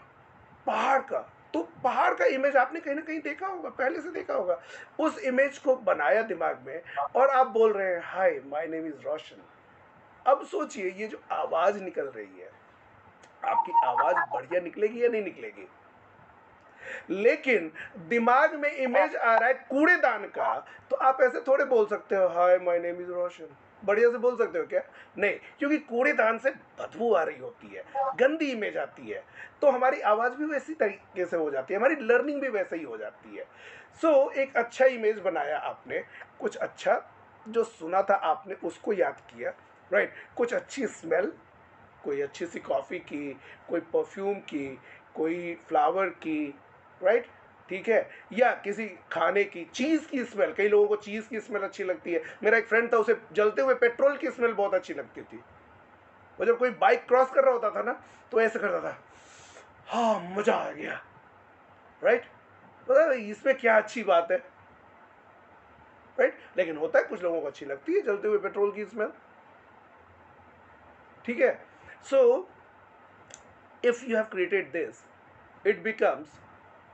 पहाड़ का, तो पहाड़ का इमेज आपने कहीं ना कहीं देखा होगा, पहले से देखा होगा, उस इमेज को बनाया दिमाग में और आप बोल रहे हैं हाय माय नेम इज रोशन। अब सोचिए ये जो आवाज निकल रही है, आपकी आवाज बढ़िया निकलेगी या नहीं निकलेगी? लेकिन दिमाग में इमेज आ रहा है कूड़ेदान का, तो आप ऐसे थोड़े बोल सकते हो हाय माय नेम इज रोशन, बढ़िया से बोल सकते हो क्या? नहीं, क्योंकि कूड़ेदान से बदबू आ रही होती है, गंदी इमेज आती है, तो हमारी आवाज़ भी वैसी तरीके से हो जाती है, हमारी लर्निंग भी वैसे ही हो जाती है। सो एक अच्छा इमेज बनाया आपने, कुछ अच्छा जो सुना था आपने उसको याद किया, राइट, कुछ अच्छी स्मेल, कोई अच्छी सी कॉफ़ी की, कोई परफ्यूम की, कोई फ्लावर की, राइट, ठीक है, या किसी खाने की चीज़ की स्मेल, कई लोगों को चीज़ की स्मेल अच्छी लगती है। मेरा एक फ्रेंड था, उसे जलते हुए पेट्रोल की स्मेल बहुत अच्छी लगती थी। वो जब कोई बाइक क्रॉस कर रहा होता था ना तो ऐसे करता था, हाँ मज़ा आ गया, राइट, मतलब इसमें क्या अच्छी बात है, राइट। लेकिन होता है कुछ लोगों को अच्छी लगती है जलते हुए पेट्रोल की स्मेल, ठीक है। So if you have created this, it becomes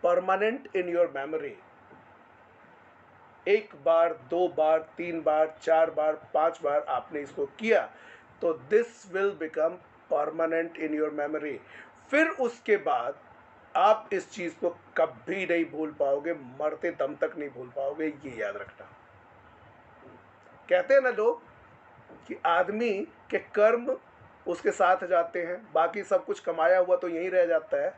permanent in your memory. एक बार, दो बार, तीन बार, चार बार, पांच बार आपने इसको किया तो this will become permanent in your memory. फिर उसके बाद आप इस चीज़ को कभी नहीं भूल पाओगे, मरते दम तक नहीं भूल पाओगे, ये याद रखना। कहते हैं ना लोग कि आदमी के कर्म उसके साथ जाते हैं, बाकी सब कुछ कमाया हुआ तो यहीं रह जाता है?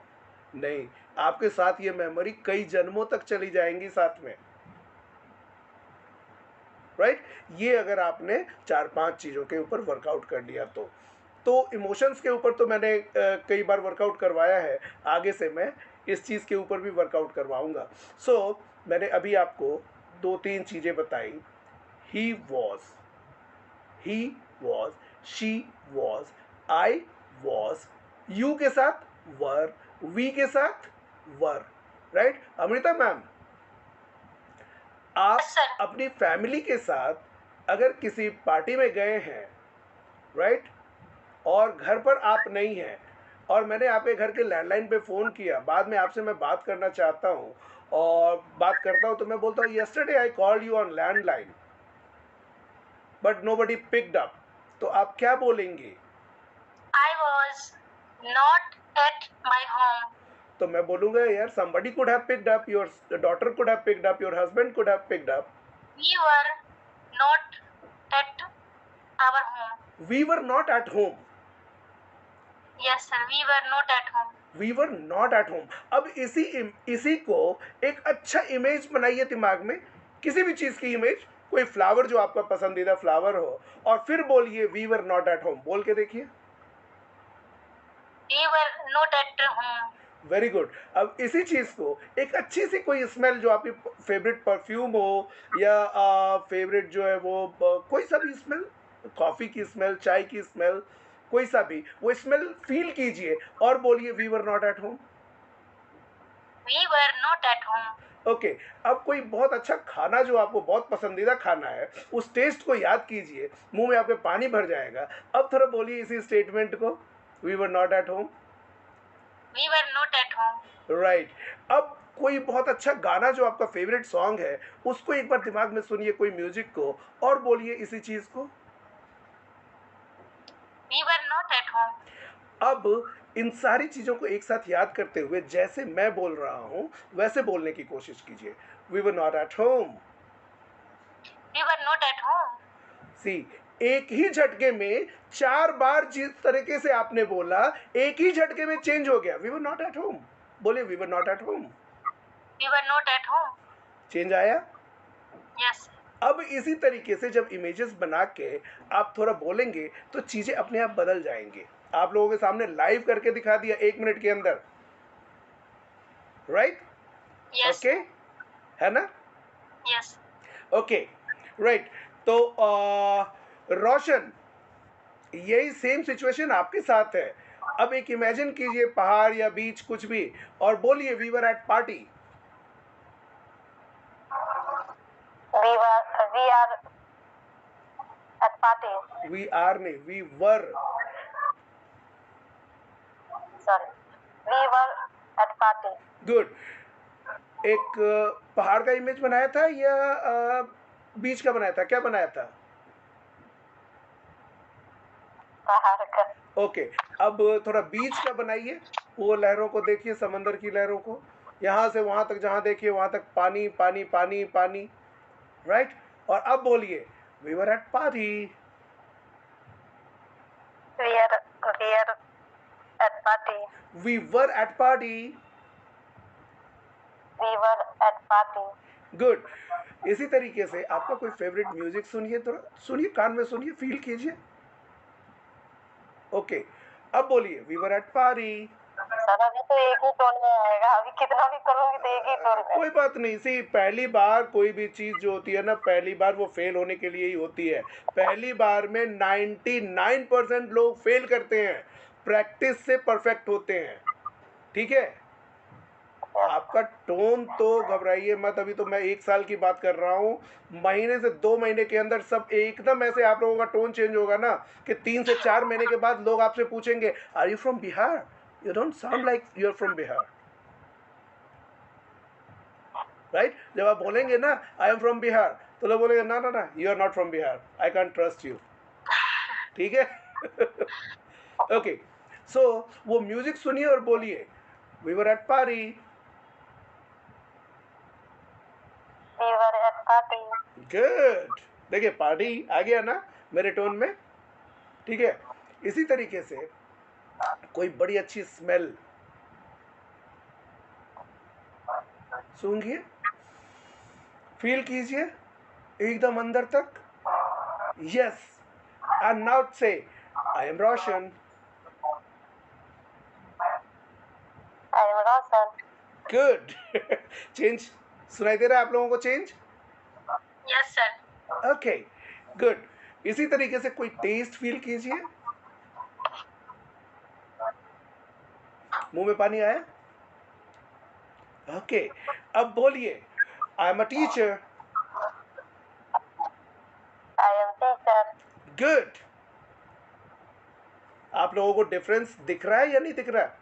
नहीं, आपके साथ ये मेमोरी कई जन्मों तक चली जाएंगी साथ में, राइट? ये अगर आपने 4-5 चीज़ों के ऊपर वर्कआउट कर लिया तो इमोशंस के ऊपर तो मैंने कई बार वर्कआउट करवाया है, आगे से मैं इस चीज़ के ऊपर भी वर्कआउट करवाऊंगा। मैंने अभी आपको 2-3 चीज़ें बताई। He was, she was, I was, you के साथ वर, वी के साथ वर, राइट? अमृता मैम, आप Yes, sir. अपनी फैमिली के साथ अगर किसी पार्टी में गए हैं, राइट, और घर पर आप नहीं हैं, और मैंने आपके घर के लैंडलाइन पे फ़ोन किया, बाद में आपसे मैं बात करना चाहता हूँ और बात करता हूँ तो मैं बोलता हूँ yesterday I called you on landline but nobody picked up, तो आप क्या बोलेंगे? I was not at my home. तो मैं बोलूँगा यार somebody could have picked up, your daughter could have picked up, your husband could have picked up. We were not at our home. We were not at home. Yes, sir. We were not at home. We were not at home. अब इसी को एक अच्छा image बनाइए दिमाग में, किसी भी चीज़ की इमेज, कोई फ्लावर जो आपका पसंदीदा फ्लावर हो, और फिर बोलिए we were not at home, बोल के देखिए। We were not at home. Very good. अब इसी चीज़ को एक अच्छी सी कोई स्मेल जो आपकी फेवरेट परफ्यूम हो या फेवरेट जो है वो कोई सा भी स्मेल, कॉफ़ी की स्मेल, चाय की स्मेल, कोई सा भी वो स्मेल फील कीजिए और बोलिए we were not at home. We were not at home. Okay, अब कोई बहुत अच्छा खाना जो आपको बहुत पसंदीदा खाना है, उस टेस्ट को याद कीजिए, मुंह में आपके पानी भर जाएगा। अब थोड़ा बोलिए इसी स्टेटमेंट को, we were not at home. We were not at home. Right. अब कोई बहुत अच्छा गाना जो आपका फेवरेट सॉन्ग है, उसको एक बार दिमाग में सुनिए, कोई म्यूजिक को, और बोलिए इसी चीज को। We were not at home. अब इन सारी चीजों को एक साथ याद करते हुए जैसे मैं बोल रहा हूं वैसे बोलने की कोशिश कीजिए। We were not at home. We were not at home. See, एक ही झटके में 4 बार जिस तरीके से आपने बोला, एक ही झटके में चेंज हो गया। We were not at home, बोले we were not at home. We were not at home. Change आया। Yes. अब इसी तरीके से जब इमेजेस बना के आप थोड़ा बोलेंगे तो चीज़ें अपने आप बदल जाएंगे। आप लोगों के सामने लाइव करके दिखा दिया 1 मिनट के अंदर, राइट? Yes. ओके, है ना? Yes. Okay, right. तो रोशन, यही सेम सिचुएशन आपके साथ है। अब एक इमेजिन कीजिए पहाड़ या बीच कुछ भी, और बोलिए we were at party. We are at party. We are नहीं, we were. Sorry. We were at party. Good. एक पहाड़ का इमेज बनाया था या बीच का बनाया था, क्या बनाया था? पहाड़ का। ओके, अब थोड़ा बीच का बनाइए, वो लहरों को देखिए, समंदर की लहरों को, यहाँ से वहाँ तक जहाँ देखिए वहाँ तक पानी पानी पानी पानी, राइट? और अब बोलिए we were at party. We are at party. We were at party. We were at party. Good. इसी तरीके से आपका कोई फेवरेट म्यूजिक सुनिए, थोड़ा सुनिए, कान में सुनिए, फील कीजिए। ओके, अब बोलिए we were at party. Sir अभी तो एक ही टोन में आएगा, अभी कितना भी करूंगी तो एक ही टोन में। कोई बात नहीं, सी पहली बार कोई भी चीज़ जो होती है ना, पहली बार वो फेल होने के लिए ही होती है। पहली बार में 99% लोग फेल करते हैं, प्रैक्टिस से परफेक्ट होते हैं। ठीक है? आपका टोन तो घबराइए मत, अभी तो मैं 1 साल की बात कर रहा हूँ, महीने से 2 महीने के अंदर सब एकदम ऐसे आप लोगों का टोन चेंज होगा ना कि 3 से 4 महीने के बाद लोग आपसे पूछेंगे are you from Bihar? You don't sound like you are from Bihar, right? जब आप बोलेंगे ना आई एम फ्रॉम बिहार, तो लोग बोलेंगे ना ना ना, you are not from Bihar, I can trust you. ठीक है? ओके, सो वो म्यूजिक सुनिए और बोलिए we were at party. We were at party. Good. देखिए पार्टी आ गया ना मेरे टोन में। ठीक है, इसी तरीके से कोई बड़ी अच्छी स्मेल सूंघिए, फील कीजिए एकदम अंदर तक। यस, एंड नाउ से I am Roshan. I am Roshan. Good. Change सुनाई दे रहा है आप लोगों को? Change? Yes sir. Okay, good. इसी तरीके से कोई टेस्ट फील कीजिए। मुंह में पानी आया? ओके, अब बोलिए I am a teacher. I am teacher. Good. आप लोगों को डिफरेंस दिख रहा है या नहीं दिख रहा है?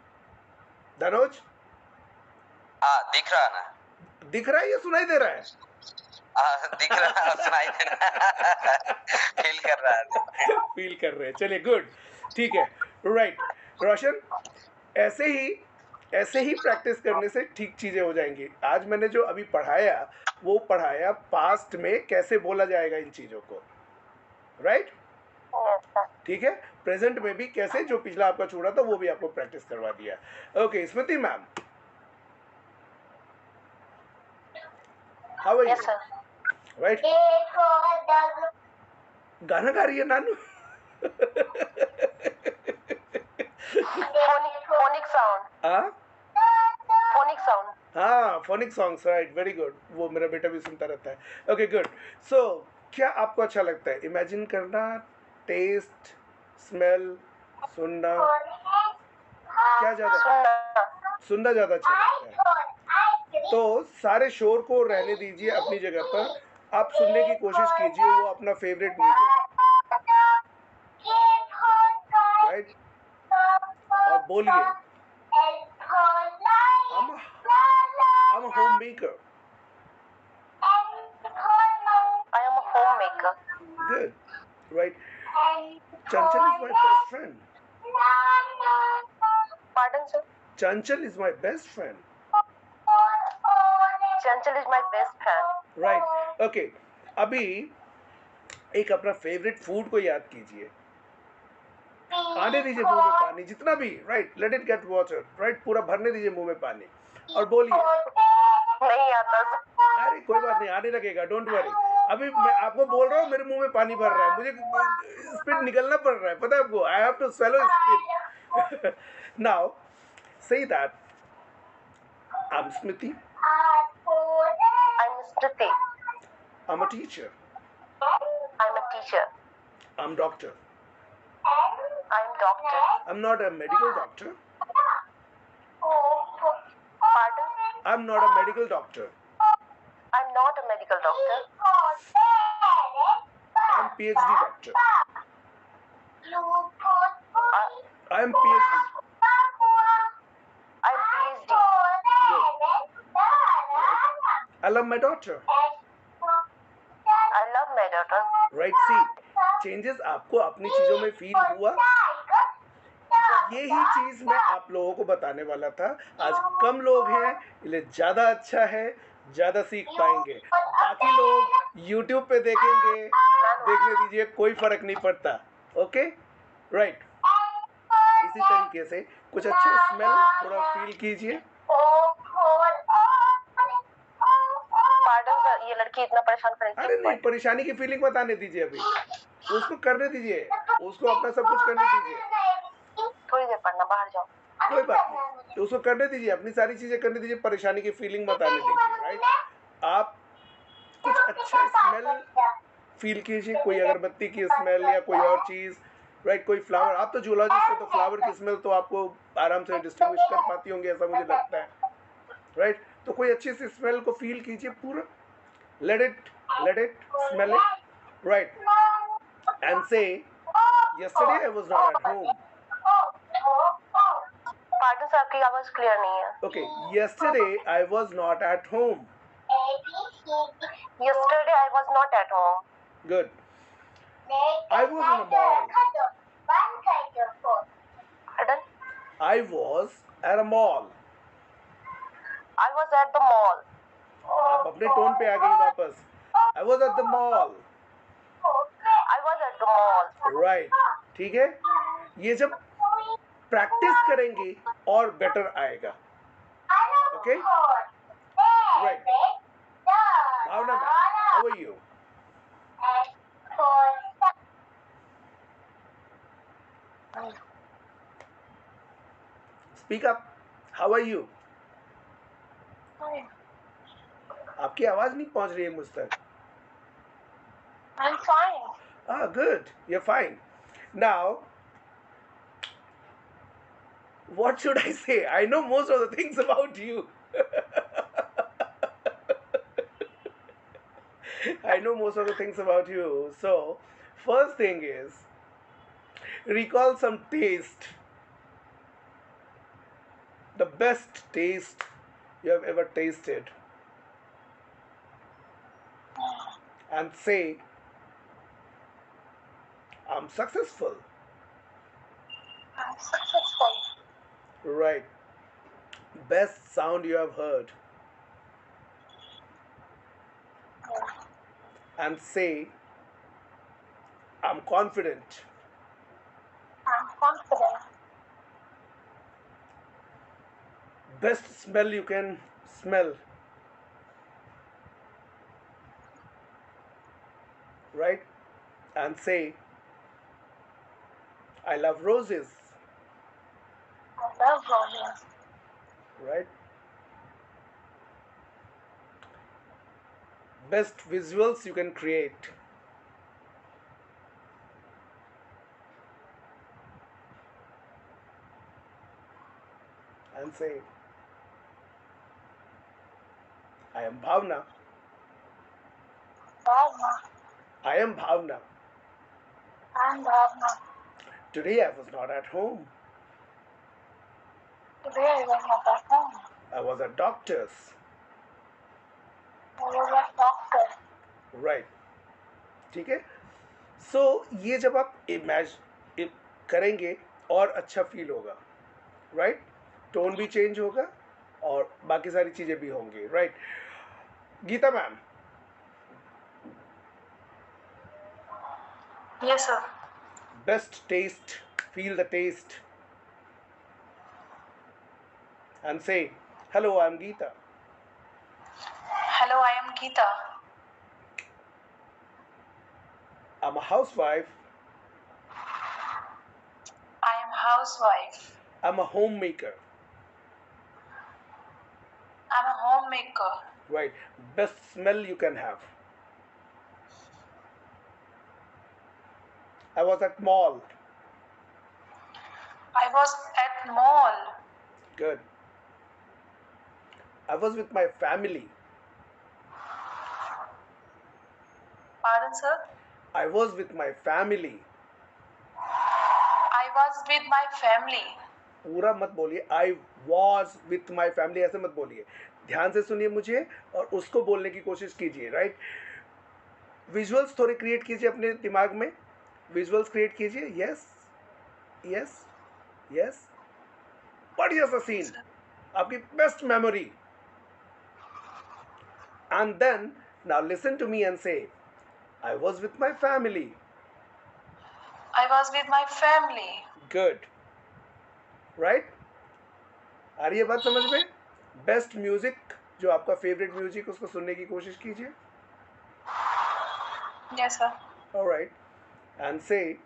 धनोज, दिख रहा ना? दिख रहा है या सुनाई दे रहा है? दिख रहा है, सुनाई दे रहा, फील कर रहा है। फील कर रहे हैं, चलिए गुड, ठीक है, राइट। रोशन, ऐसे ही प्रैक्टिस करने से ठीक चीजें हो जाएंगी। आज मैंने जो अभी पढ़ाया वो पढ़ाया पास्ट में कैसे बोला जाएगा इन चीजों को, राइट? ठीक है, प्रेजेंट में भी कैसे, जो पिछला आपका छूटा था वो भी आपको प्रैक्टिस करवा दिया। Okay, Smriti ma'am, how are you? Right, गाना गा रही है नानू? Phonic sound. हाँ फोनिक साउंड। हाँ, phonic songs, right, very good. वो मेरा बेटा भी सुनता रहता है। Okay, good. सो क्या आपको अच्छा लगता है? इमेजिन करना, टेस्ट, स्मेल, सुनना, क्या ज्यादा? सुनना ज्यादा अच्छा लगता है। तो सारे शोर को रहने दीजिए अपनी जगह पर, आप सुनने की कोशिश कीजिए वो अपना फेवरेट म्यूजिक, राइट? और बोलिए I'm a homemaker. I am a homemaker. Good, right? Chanchal is my best friend. Pardon, sir? Chanchal is my best friend. Chanchal is my best friend. Right. Okay. अभी एक अपना favourite food को याद कीजिए, आने दीजिए मुंह में पानी जितना भी, right? Let it get water, right? पूरा भरने दीजिए मुंह में पानी और बोलिए। नहीं आता। अरे कोई बात नहीं, आने लगेगा, डोंट वरी। अभी मैं आपको बोल रहा हूँ, मेरे मुंह में पानी भर रहा है, मुझे स्पिट निकलना पड़ रहा है, पता है आपको? I have to swallow spit. Now say that I am Smriti, I'm Smriti. I'm a teacher, I'm a teacher. I'm doctor, I'm doctor. I'm not a medical doctor, Pardon? I'm not a medical doctor, I'm not a medical doctor. I'm PhD doctor, I'm PhD. I'm PhD. I love my daughter. I love my daughter. Right, see, changes आपको अपनी चीजों में feel हुआ? यही चीज मैं आप लोगों को बताने वाला था। आज कम लोग हैं, इसलिए ज्यादा अच्छा है, ज्यादा सीख पाएंगे। बाकी लोग YouTube पे देखेंगे, देखने दीजिए, कोई फर्क नहीं पड़ता। Okay, right? इसी तरीके से कुछ अच्छा स्मेल थोड़ा फील कीजिए। Pardon sir, ये लड़की इतना परेशान करेगी। अरे नहीं, परेशानी की फीलिंग मत आने दीजिए, अभी उसको करने दीजिए, उसको अपना सब कुछ करने दीजिए। थोड़ी देर पढ़ना, बाहर जाओ। कोई बात नहीं, तो उसको करने दीजिए, अपनी सारी चीजें करने दीजिए, परेशानी की फीलिंग मत आने दीजिए, राइट? आप कुछ अच्छा स्मेल फील कीजिए, कोई अगरबत्ती की स्मेल या कोई और चीज, राइट? कोई फ्लावर, आप तो जूलॉजिस्ट है तो फ्लावर की स्मेल तो आपको आराम से डिस्टिंग्विश कर पाती होंगी, ऐसा मुझे लगता है, राइट? तो कोई अच्छी सी स्मेल को फील कीजिए पूरा, let it smell it, right? And say, yesterday I was not at home. Pardon sir, आपकी आवाज क्लियर नहीं है। Okay, yesterday I was not at home. Yesterday I was not at home. Good. I was in a mall. Pardon? I was at a mall. I was at the mall. आप अपने tone पे आ गई वापस। I was at the mall. I was at the mall. Right. ठीक है? ये जब practice करेंगे और बेटर आएगा. Okay, right. Bhavna ma'am, how are you? Speak up. How are you? आपकी आवाज नहीं पहुंच रही है मुझ तक. I'm fine. Ah, good. You're fine. Now, what should I say? I know most of the things about you. I know most of the things about you. So, first thing is, recall some taste. The best taste you have ever tasted. And say, I'm successful. I'm successful. Right. Best sound you have heard. And say, I'm confident. I'm confident. Best smell you can smell. Right? And say, I love roses. I love roses. Right? Best visuals you can create. And say, I am Bhavna. Bhavna. I am Bhavna. I'm Bhavna. Today I was not at home. Today I was not at home. I was at doctor's. I was at doctor. Right. ठीक है. So ये जब आप image करेंगे और अच्छा feel होगा. Right. Tone भी चेंज होगा और बाकी सारी चीज़ें भी होंगी. Right. Geeta ma'am. Yes, sir. Best taste. Feel the taste. And say, hello, I'm Geeta. Hello, I am Geeta. I'm a housewife. I am housewife. I'm a homemaker. I'm a homemaker. Right. Best smell you can have. I was at mall. I was at mall. Good. I was with my family. Pardon, sir? I was with my family. I was with my family. पूरा मत बोलिए. I was with my family ऐसे मत बोलिए. ध्यान से सुनिए मुझे और उसको बोलने की कोशिश कीजिए. राइट. विजुअल्स थोड़े क्रिएट कीजिए अपने दिमाग में. विजुअल्स क्रिएट कीजिए. Yes yes yes. बढ़िया सा सीन. आपकी best memory. And then, now listen to me and say, I was with my family. I was with my family. Good. Right? आ रही है बात समझ में? बेस्ट म्यूजिक, जो आपका फेवरेट म्यूजिक, उसको सुनने की कोशिश कीजिए. Yes, sir. Alright. And say,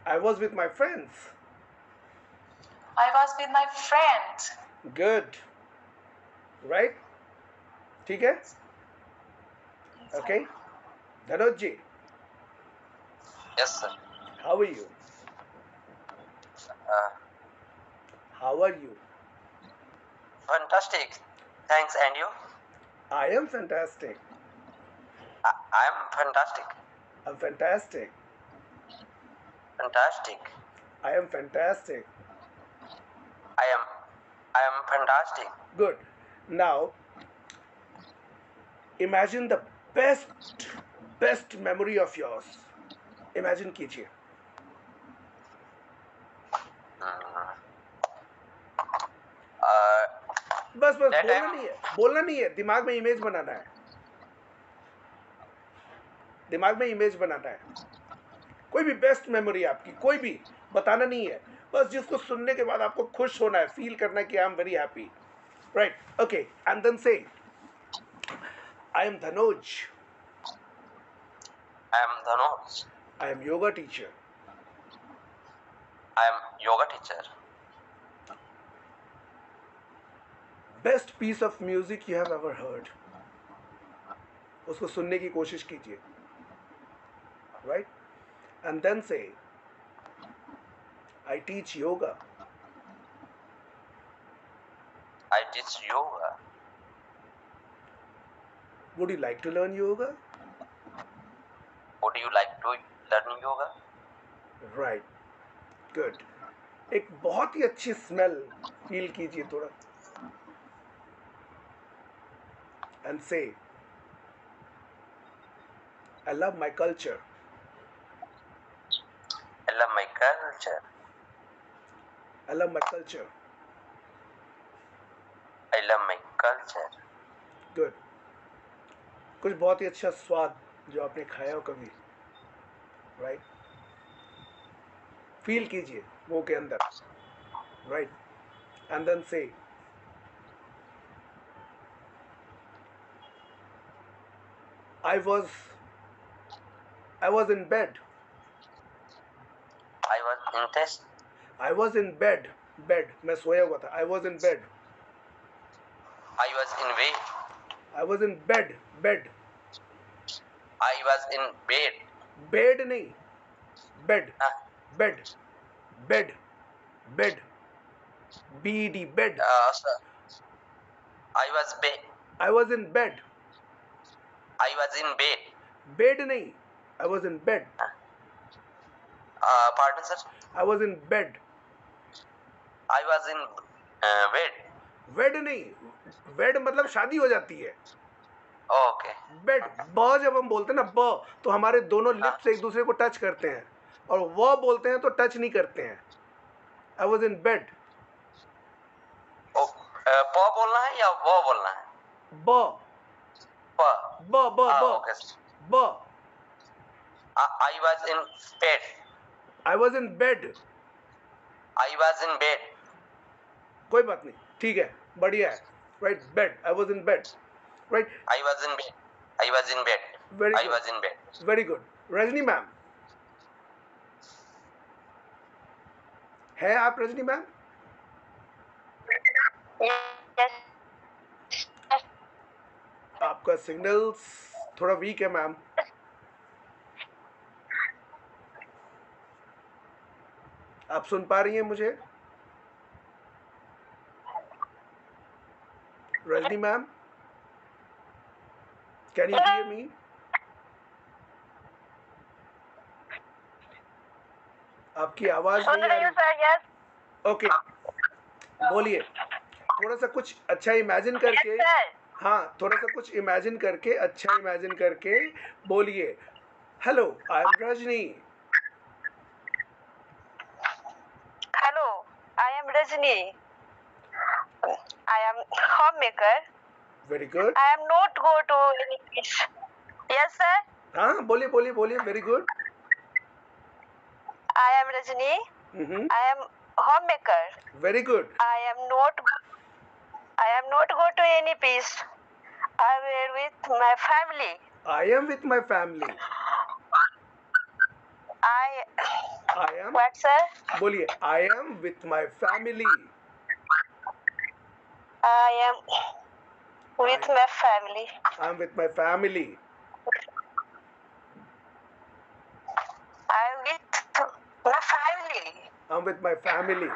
I was with my friends. I was with my friends. Good. Right? ठीक है? Yes, sir. Okay. Dhanoj ji, Yes, sir. how are you? Uh, How are you? Fantastic. Thanks. And you? I am fantastic. I am fantastic. I'm fantastic. Fantastic. I am fantastic. I am fantastic. Good. Now, imagine the best memory of yours. Imagine कीजिए. बस That बोलना time- नहीं है. बोलना नहीं है. दिमाग में इमेज बनाना है. दिमाग में इमेज बनाना है. कोई भी बेस्ट मेमोरी आपकी, कोई भी बताना नहीं है, बस जिसको सुनने के बाद आपको खुश होना है, फील करना है कि I am very happy, right? Okay, and then say I am Dhanoj, I am Dhanush. I am yoga teacher, I am yoga teacher. Best piece of music you have ever heard, उसको सुनने की कोशिश कीजिए, राइट? And then say I teach yoga, I teach yoga. Would you like to learn yoga? Would you like to learn yoga? Right, good. एक बहुत ही अच्छी smell feel कीजिए थोड़ा, एंड से I love my culture, I love my culture. I love my culture, I love my culture. Good. कुछ बहुत ही अच्छा स्वाद जो आपने खाया हो कभी, राइट? फील कीजिए मुंह के अंदर, राइट? एंड देन से I was in bed. I was in test. I was in bed. मैं सोया हुआ था. I was in bed. I was in bed. I was in bed. I was in bed. Bed नहीं. Bed. Huh? Bed. B-E-D. Bed. Sir. I was bed. I was in bed. I was in bed. Bed नहीं. I was in bed. Pardon, sir. I was in bed. I was in bed. Wed नहीं. Wed मतलब शादी हो जाती है. Okay. Bed, ब जब हम बोलते हैं ना, ब, तो हमारे दोनों लिप्स एक दूसरे को टच करते हैं, और वो बोलते हैं तो टच नहीं करते हैं. I was in bed. प बोलना है या वो बोलना है? ब प. ब ब ब Okay. ब. I was in bed. I was in bed. I was in bed. कोई बात नहीं, ठीक है, बढ़िया है, right? Bed, I was in bed, right? I was in bed. I was in bed. Very I good. was in bed. Very good. Rajni ma'am है आप? Rajni ma'am Yes. आपका सिग्नल थोड़ा वीक है मैम. आप सुन पा रही हैं मुझे? Rajni ma'am, can you hear me? आपकी आवाज सुन नहीं आ रही हूँ रही. सर. यस. ओके, बोलिए. थोड़ा सा कुछ अच्छा इमेजिन करके, यस सर. हाँ, थोड़ा सा कुछ इमेजिन करके, अच्छा इमेजिन करके बोलिए. Hello, I am Rajni. Hello, I am Rajni. I am homemaker. Very good. I am not go to any place. Yes sir. हाँ, बोलिए बोलिए बोलिए. Very good. I am Rajni. I am homemaker. Very good. I am not go to any place. I am with my family. I am with my family. I I am, what sir? बोलिए. I am with my family. I am with my family. I am with my family. I am with my family. I am with my family.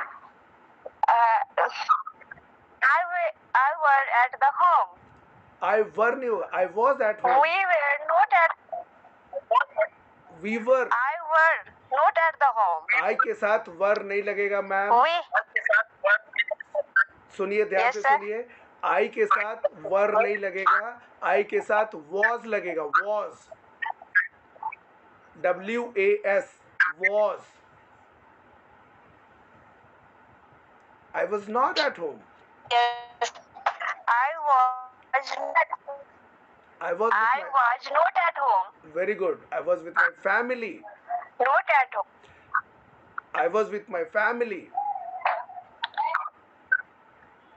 I were at the home. I were new, I was at home. We were not at. We were. I were not at the home. I के साथ वर नहीं लगेगा ma'am. We. सुनिए, ध्यान Yes, से sir. सुनिए. आई के साथ वर नहीं लगेगा, आई के साथ वॉज लगेगा. Was, WAS, was. I was not at home. Yes. I was I was not at home. Very good. I was with my family. Not at home. I was with my family.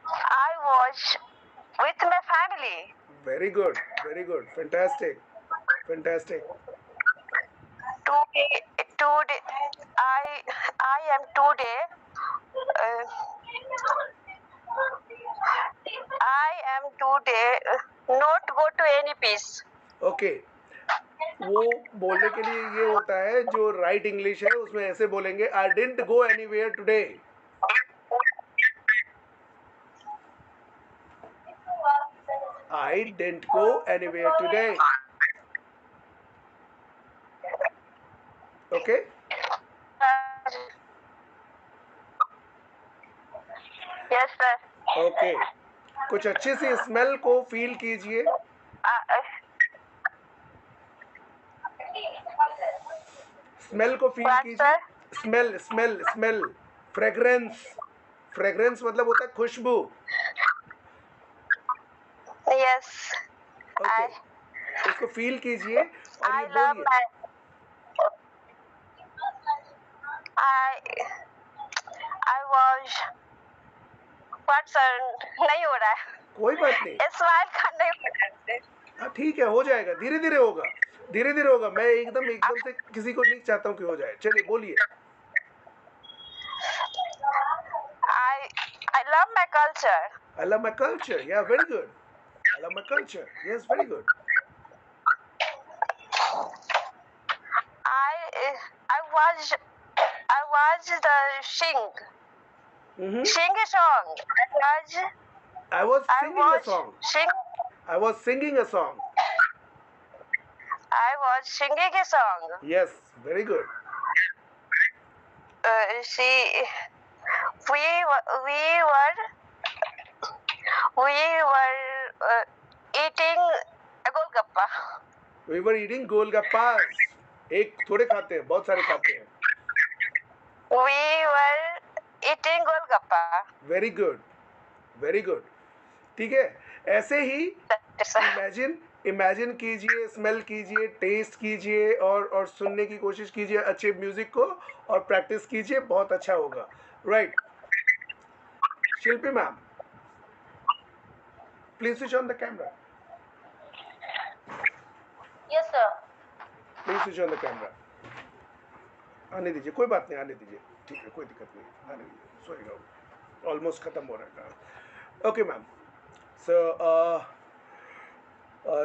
I was with my family. Very good, very good. Fantastic, fantastic. Today, I am today. Uh, I am today not go to any place. Okay, वो बोलने के लिए ये होता है, जो right English है उसमें ऐसे बोलेंगे, I didn't go anywhere today. I didn't go anywhere today. Okay? Yes, sir. Okay. कुछ अच्छे से स्मेल को फील कीजिए. स्मेल को फील कीजिए. Smell smell smell. Fragrance. Fragrance मतलब होता है खुशबू. Yes. ओके, उसको फील कीजिए और I ये love बोलिए. I was. What sir? नहीं हो रहा है. कोई बात नहीं. स्माइल करने हो रहा है. हाँ ठीक है, हो जाएगा. धीरे धीरे होगा, धीरे धीरे होगा. मैं एकदम से किसी को नहीं चाहता हूँ कि हो जाए. चलिए बोलिए. I love my culture. I love my culture. Yeah, very good. I love my culture. Yes, very good. I was the sing a song. I was singing a song. Sing. I was singing a song. I was singing a song. Yes, very good. We were eating a golgappa. We were eating golgappas. एक थोड़े खाते हैं, बहुत सारे खाते हैं. We were eating golgappa. Very good, very good. ठीक है, ऐसे ही इमेजिन कीजिए, स्मेल कीजिए, टेस्ट कीजिए और सुनने की कोशिश कीजिए अच्छे म्यूजिक को और प्रैक्टिस कीजिए. बहुत अच्छा होगा. Right. Shilpi ma'am, please switch on the camera. Yes, sir. Please switch on the camera. आने दीजिए, कोई बात नहीं, आने दीजिए. ठीक है, कोई दिक्कत नहीं, आने दीजिए. सोएगा, ऑलमोस्ट खत्म हो रहा है काम. Okay ma'am. So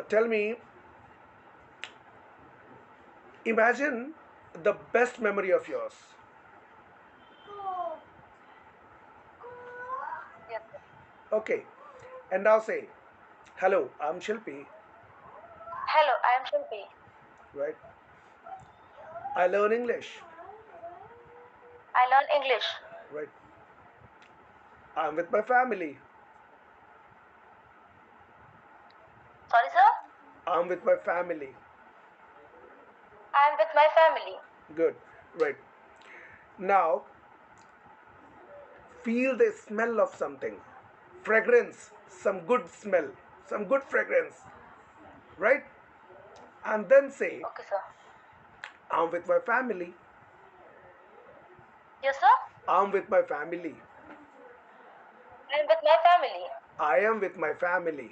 tell me, imagine the best memory of yours. Yes, sir. Okay, and now say, hello, I'm Shilpi. Hello, I am Shilpi. Right? I learn English. I learn English. Right? I'm with my family. Sorry, sir? I'm with my family. I am with my family. Good. Right. Now, feel the smell of something. Fragrance. Some good smell. Some good fragrance. Right? And then say, Okay, sir. I'm with my family. Yes, sir? I'm with my family. I am with my family. I am with my family.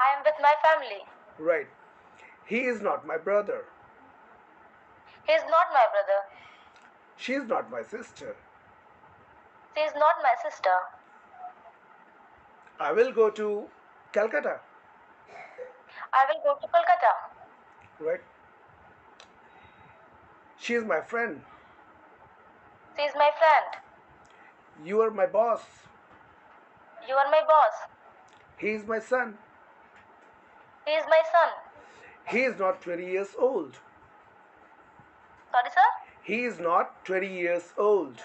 I am with my family. Right. He is not my brother. He is not my brother. She is not my sister. She is not my sister. I will go to Calcutta. I will go to Kolkata. Right. She is my friend. She is my friend. You are my boss. You are my boss. He is my son. He is my son. He is not 20 years old. Sorry, sir? He is not 20 years old.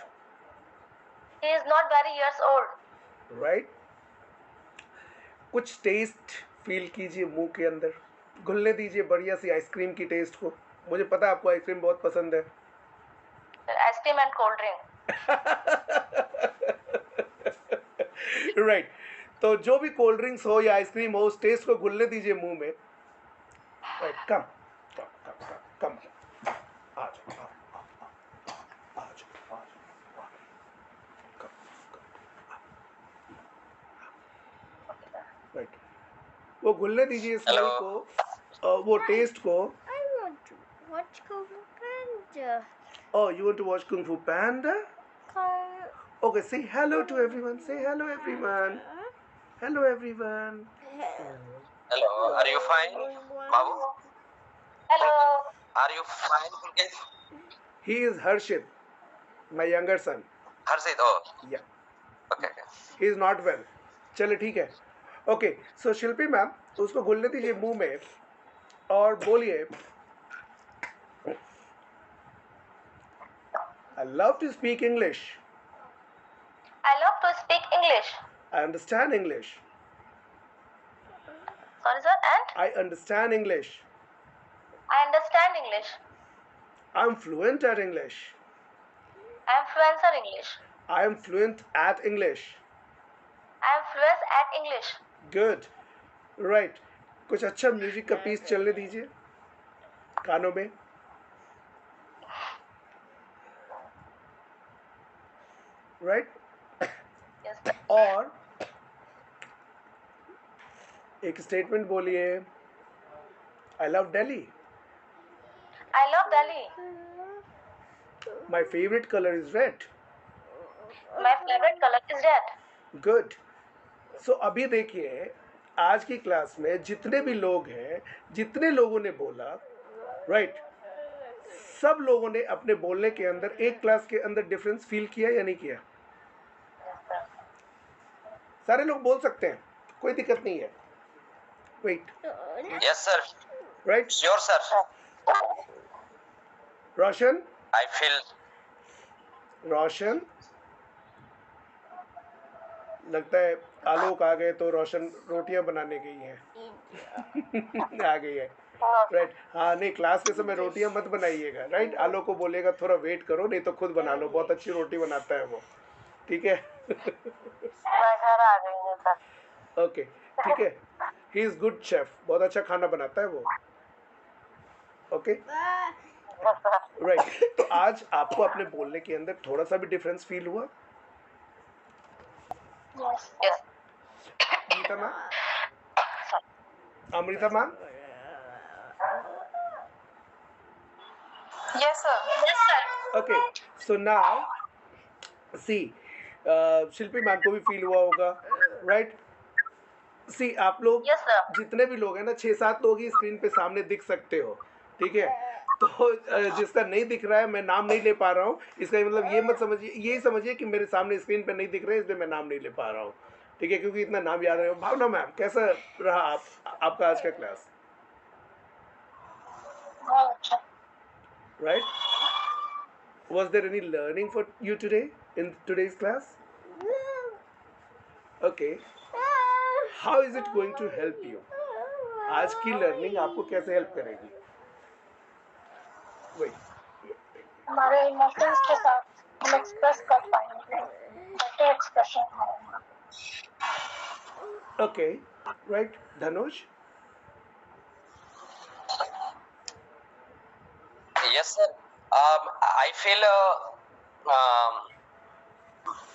He is not very years old. Right? कुछ taste feel कीजिए मुंह के अंदर. घुलने दीजिए बढ़िया सी ice cream की test को. मुझे पता है आपको आइसक्रीम बहुत पसंद है. Ice cream and cold drink. Right. तो जो भी कोल्ड ड्रिंक्स हो या आइसक्रीम हो, उस टेस्ट को घुलने दीजिए मुंह में. राइट. कम. आ वो घुलने दीजिए स्मेल Hello. को, वो टेस्ट को. I want to watch Kung Fu Panda. Oh, you want to watch Kung Fu Panda? Kung- Okay, say hello to everyone. Say hello, everyone. Hello, everyone. Hello. Are you fine, Babu? Hello. Are you fine, Pulkit? He is Harshit, my younger son. Harshit. Oh, Yeah, okay. he is not well. चलो ठीक है. Okay, so शिल्पी ma'am उसको घुलने दीजिए मुंह में और बोलिए. I love to speak English. I love to speak English. I understand English. Sorry, sir. And I understand English. I understand English. I'm fluent at English. I am fluent at English. I am fluent at English. I am fluent at English. Good. Right. कुछ अच्छा music का piece चलने दीजिए कानों में. Right. Yes, sir. और एक statement बोलिए. I love Delhi. I love Delhi. My favorite color is red. My favorite color is red. Good. So अभी देखिए आज की क्लास में जितने भी लोग हैं, जितने लोगों ने बोला, राइट, सब लोगों ने अपने बोलने के अंदर एक क्लास के अंदर डिफरेंस फील किया या नहीं किया? सारे लोग बोल सकते हैं, कोई दिक्कत नहीं है. Wait. Yes, sir. Right. Sure, sir. Roshan. I feel. Roshan लगता है आलोक आ गए तो रोशन रोटियां बनाने गई हैं. आ गई है. राइट. हाँ नहीं, क्लास के समय रोटियां मत बनाइएगा. राइट. आलोक को बोलेगा थोड़ा वेट करो, नहीं तो खुद बना लो, बहुत अच्छी रोटी बनाता है वो. ठीक है. मैं घर आ गई हूँ सर. ओके ठीक है. ही इज गुड शेफ, बहुत अच्छा खाना बनाता है वो. Okay right. तो आज आपको अपने बोलने के अंदर थोड़ा सा भी डिफरेंस फील हुआ? Yes. Yes. Geeta ma'am, Amrita ma'am. Yes, sir. Yes, sir. Okay so now see, Shilpi ma'am को भी फील हुआ होगा. राइट. सी आप लोग Yes, sir. जितने भी लोग हैं ना, 6-7 लोग ही स्क्रीन पे सामने दिख सकते हो. ठीक है. तो जिसका नहीं दिख रहा है, मैं नाम नहीं ले पा रहा हूँ, इसका मतलब ये मत समझिए, यही समझिए कि मेरे सामने स्क्रीन पे नहीं दिख रहे, इसलिए मैं नाम नहीं ले पा रहा हूँ. ठीक है, क्योंकि इतना नाम याद है. भावना मैम कैसा रहा आपका आज का क्लास? बहुत अच्छा. Right? Was there any learning for you today in today's class? Okay. How is it going to help you? आज की लर्निंग आपको कैसे हेल्प करेगी? Wait. हमारे इमोशंस के साथ हम एक्सप्रेस कर पाएंगे. बेटर एक्सप्रेशन होगा. Okay. Right. Dhanush? Yes, sir. I feel.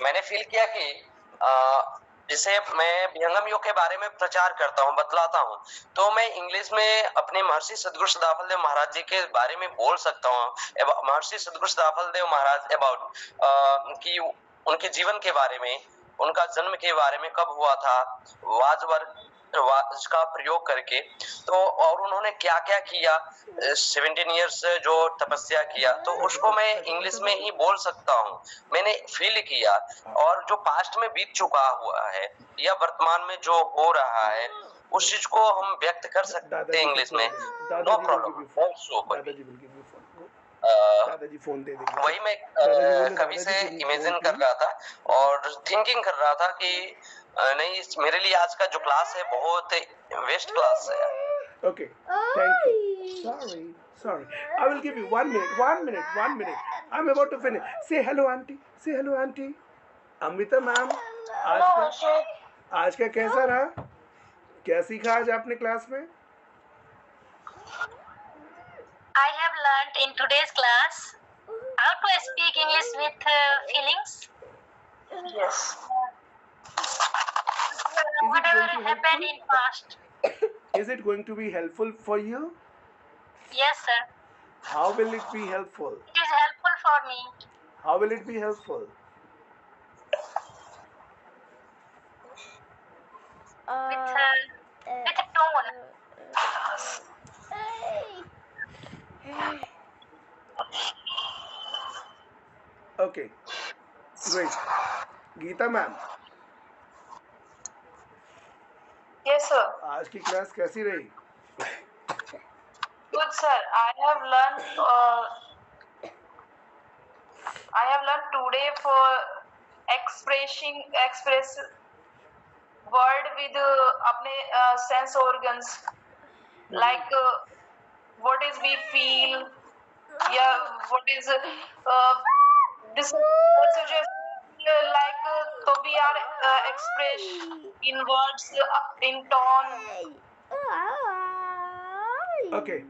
मैंने फील किया कि जैसे मैं विहंगम योग के बारे में प्रचार करता हूँ, बतलाता हूँ, तो मैं इंग्लिश में अपने महर्षि सदगुरु सदाफल देव महाराज जी के बारे में बोल सकता हूँ. महर्षि सदगुरु सदाफल देव महाराज अबाउट कि उनके जीवन के बारे में, उनका जन्म के बारे में, कब हुआ था, वाज का प्रयोग करके, तो और उन्होंने क्या क्या किया, 17 इयर्स जो तपस्या किया, तो उसको मैं इंग्लिश में ही बोल सकता हूँ. मैंने फील किया, और जो पास्ट में बीत चुका हुआ है या वर्तमान में जो हो रहा है, उस चीज को हम व्यक्त कर सकते हैं इंग्लिश में. No problem. दादाजी फोन दे देंगे. वही मैं कभी से इमेजिन कर रहा था और थिंकिंग कर रहा था कि नहीं, मेरे लिए आज का जो क्लास है बहुत वेस्ट क्लास है. Okay, thank you. Sorry. I will give you 1 minute. I'm about to finish. Say hello, auntie. Amrita ma'am, आज का कैसा रहा? क्या सीखा आज आपने क्लास में? I have learned in today's class how to speak English with feelings. Yes. Is it Whatever going to help happened you? in past, Is it going to be helpful for you? Yes, sir. How will it be helpful? It is helpful for me. How will it be helpful? With a tone. Okay, great. Geeta ma'am, Yes, sir. आज की class कैसी रही? Good, sir. I have learned today for express word with अपने sense organs, like what is we feel, yeah, what is this suggest like to be are express in words, in tone. Okay,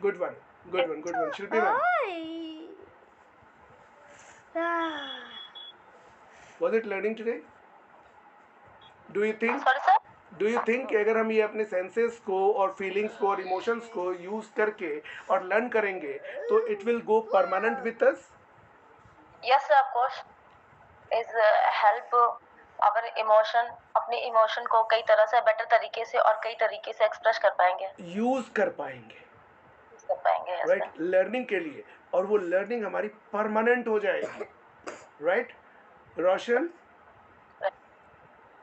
good one. Shilpi ma'am, was it learning today? Do you think Sorry, sir. कि अगर हम ये अपने senses को और feelings को और emotions को यूज करके और लर्न करेंगे तो it will go permanent with us? Yes, sir, of course. Is help our emotion, अपने इमोशन को कई तरह से बेटर तरीके से और कई तरीके से एक्सप्रेस कर पाएंगे, यूज कर पाएंगे, yes, राइट, sir. लर्निंग के लिए, और वो लर्निंग हमारी परमानेंट हो जाएगी, राइट? रोशन,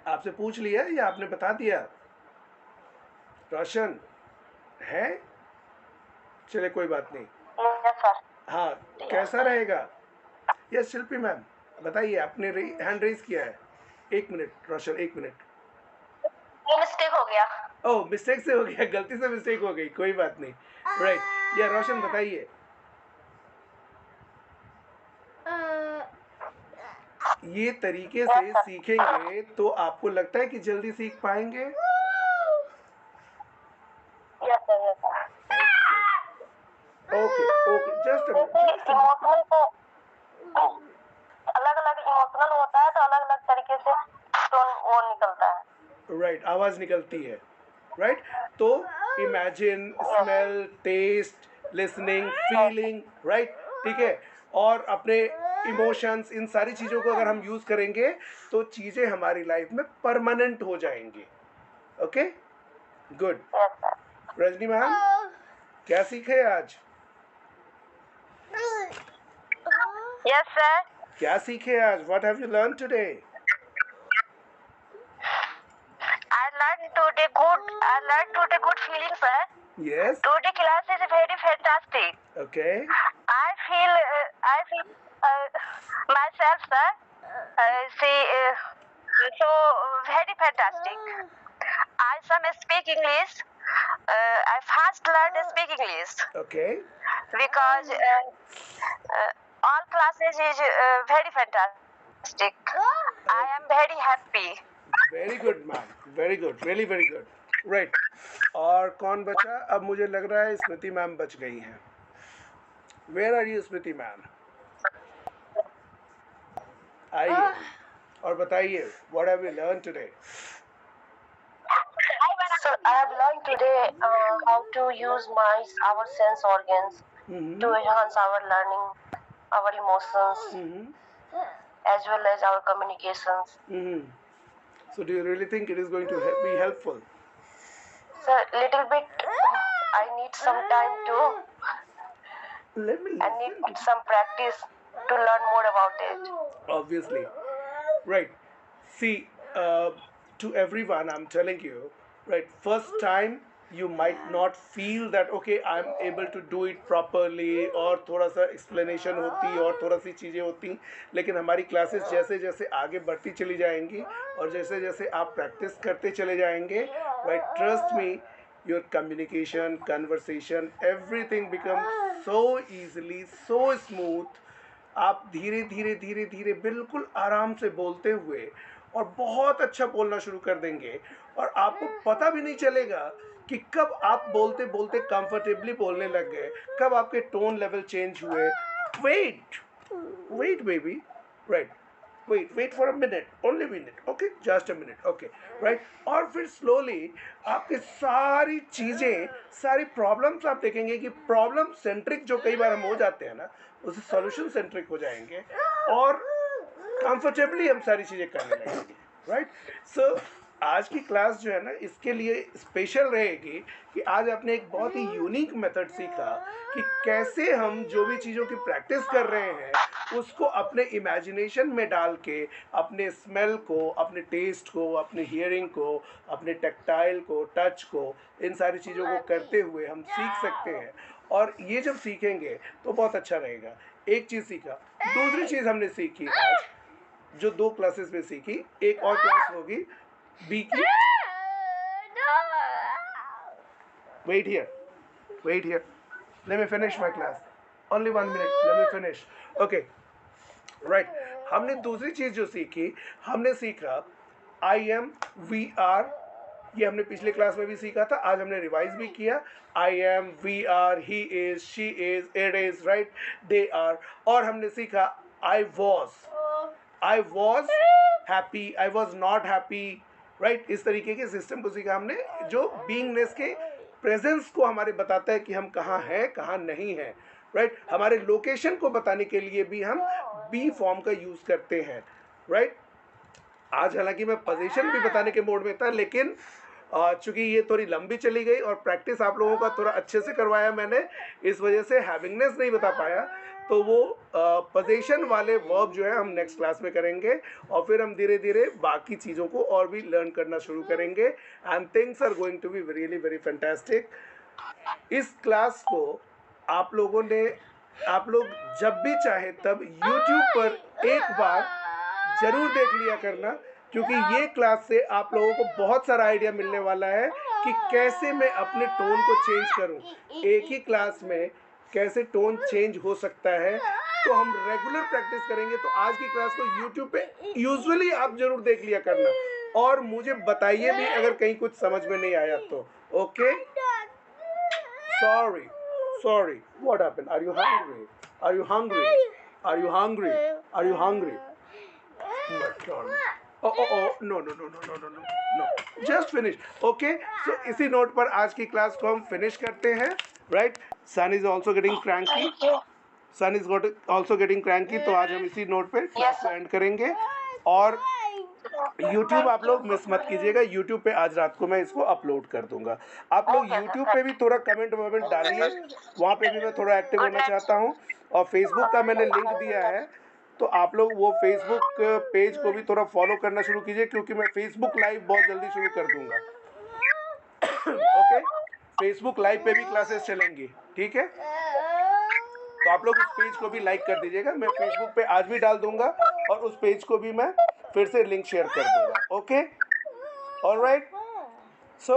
आपसे पूछ लिया या आपने बता दिया? रोशन है? चले कोई बात नहीं. Yes, sir. हाँ, कैसा रहेगा? यस शिल्पी मैम, बताइए, आपने हैंड रेज किया है. 1 मिनट रोशन, 1 मिनट. वो मिस्टेक हो गया. ओह, मिस्टेक से हो गया, गलती से मिस्टेक हो गई, कोई बात नहीं, राइट. या रोशन बताइए. ये तरीके से सीखेंगे तो आपको लगता है कि जल्दी सीख पाएंगे? Yes, sir, yes, sir. Okay, just emotional को अलग अलग इमोशनल होता है तो अलग अलग तरीके से टोन वो निकलता है. राइट, आवाज निकलती है, राइट. तो imagine, smell, taste, listening, feeling, right, ठीक है, और अपने इमोशंस, इन सारी चीज़ों को अगर हम यूज़ करेंगे तो चीज़ें हमारी लाइफ में परमानेंट हो जाएंगी. Okay, good. रजनी मैम, क्या सीखे आज? Yes, sir. क्या सीखे आज? What have you learned today? I learned today good feeling, sir. Yes. Today class is very fantastic. Okay. I feel myself, sir. So very fantastic. I some speak English. I first learned to speak English Okay. because all classes is very fantastic. I am very happy. Very good ma'am, very good, really very good. Right. और कौन बचा? अब मुझे लग रहा है स्मृति ma'am बच गई हैं. Where are you, Smriti ma'am? आइए और बताइए, what have you learned today? So I have learned today how to use our sense organs to enhance our learning, our emotions, as well as our communications. So do you really think it is going to be helpful? So little bit, I need some time to. Let me I need some practice to learn more about it. Obviously, right. See, to everyone, I'm telling you, right. First time you might not feel that okay, I'm able to do it properly, और थोड़ा सा explanation होती और थोड़ा सी चीज़ें होती, लेकिन हमारी क्लासेस जैसे जैसे आगे बढ़ती चली जाएंगी और जैसे जैसे आप प्रैक्टिस करते चले जाएंगे, right, trust me, your communication, conversation, everything becomes so easily, so smooth. आप धीरे धीरे धीरे धीरे बिल्कुल आराम से बोलते हुए और बहुत अच्छा बोलना शुरू कर देंगे और आपको पता भी नहीं चलेगा कि कब आप बोलते बोलते कंफर्टेबली बोलने लग गए, कब आपके टोन लेवल चेंज हुए. Weight baby, right. wait for a minute, only minute, okay, just a minute, okay, right. और फिर slowly आपकी सारी चीजें, सारी प्रॉब्लम्स आप देखेंगे कि प्रॉब्लम सेंट्रिक जो कई बार हम हो जाते हैं ना, उसे सॉल्यूशन सेंट्रिक हो जाएंगे और कंफर्टेबली हम सारी चीजें करने लगेंगे, राइट. सो आज की क्लास जो है ना, इसके लिए स्पेशल रहेगी कि आज आपने एक बहुत ही यूनिक मेथड सीखा कि कैसे हम जो भी चीज़ों की प्रैक्टिस कर रहे हैं उसको अपने इमेजिनेशन में डाल के अपने स्मेल को, अपने टेस्ट को, अपने हियरिंग को, अपने टेक्टाइल को, टच को, इन सारी चीज़ों को करते हुए हम सीख सकते हैं. और ये जब सीखेंगे तो बहुत अच्छा रहेगा. एक चीज़ सीखा. दूसरी चीज़ हमने सीखी आज, जो 2 क्लासेस में सीखी, एक और क्लास होगी बी की. Wait here, let me finish my class, only 1 minute, let me finish, okay, right. हमने दूसरी चीज जो सीखी, हमने सीखा आई एम, वी आर. ये हमने पिछले क्लास में भी सीखा था, आज हमने रिवाइज भी किया. I am, we are, he is, she is, it is, right, they are. और हमने सीखा I was happy, I was not happy, right. इस तरीके के सिस्टम को सीखा हमने, जो बीइंगनेस के प्रेजेंस को हमारे बताता है कि हम कहाँ हैं, कहाँ नहीं हैं, राइट. हमारे लोकेशन को बताने के लिए भी हम बी फॉर्म का यूज़ करते हैं, राइट. आज हालांकि मैं पोजीशन भी बताने के मोड में था, लेकिन चूंकि ये थोड़ी लंबी चली गई और प्रैक्टिस आप लोगों का थोड़ा अच्छे से करवाया मैंने, इस वजह से हैविंगनेस नहीं बता पाया. तो वो पोजीशन वाले वर्ब जो है हम नेक्स्ट क्लास में करेंगे और फिर हम धीरे धीरे बाकी चीज़ों को और भी लर्न करना शुरू करेंगे. And things are going to be really very fantastic. इस क्लास को आप लोग जब भी चाहे तब YouTube पर एक बार ज़रूर देख लिया करना, क्योंकि ये क्लास से आप लोगों को बहुत सारा आइडिया मिलने वाला है कि कैसे मैं अपने टोन को चेंज करूं. एक ही क्लास में कैसे टोन चेंज हो सकता है, तो हम रेगुलर प्रैक्टिस करेंगे. तो आज की क्लास को YouTube पे यूजुअली आप जरूर देख लिया करना और मुझे बताइए भी अगर कहीं कुछ समझ में नहीं आया तो. Okay, sorry, what happened? Are you hungry? No, just finish. Okay, so इसी नोट पर आज की क्लास को हम फिनिश करते हैं, right? Sun is also getting cranky. तो आज हम इसी नोट पे क्लास को एंड करेंगे. और YouTube आप लोग मिस मत कीजिएगा, YouTube पे आज रात को मैं इसको अपलोड कर दूंगा. आप लोग YouTube पे भी थोड़ा कमेंट डालिए, वहाँ पे भी मैं थोड़ा एक्टिव होना चाहता हूँ. और Facebook का मैंने लिंक दिया है, तो आप लोग वो फेसबुक पेज को भी थोड़ा फॉलो करना शुरू कीजिए, क्योंकि मैं फेसबुक लाइव बहुत जल्दी शुरू कर दूंगा. ओके, फेसबुक लाइव पे भी क्लासेस चलेंगी, ठीक है. तो आप लोग उस पेज को भी लाइक कर दीजिएगा. मैं फेसबुक पे आज भी डाल दूंगा और उस पेज को भी मैं फिर से लिंक शेयर कर दूंगा. Okay, alright. So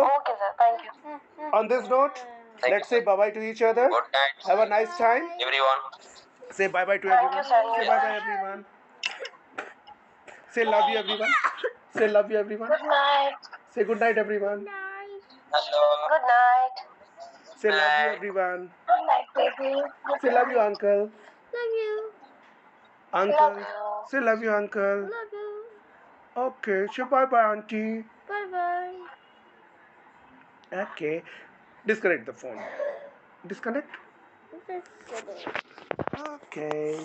on this note, let's say bye bye to each other. Good night. Have a nice time. Everyone. Say bye bye to everyone. Say bye bye everyone. Say love you everyone. Say love you everyone. Good night. Say good night everyone. Hello. Good night. Say love you everyone. Good night, baby. Say love you uncle. Love you. Uncle. Love you. Say love you uncle. Love you. Okay. Say bye bye auntie. Bye bye. Okay. Disconnect the phone. Disconnect. This is good. Okay.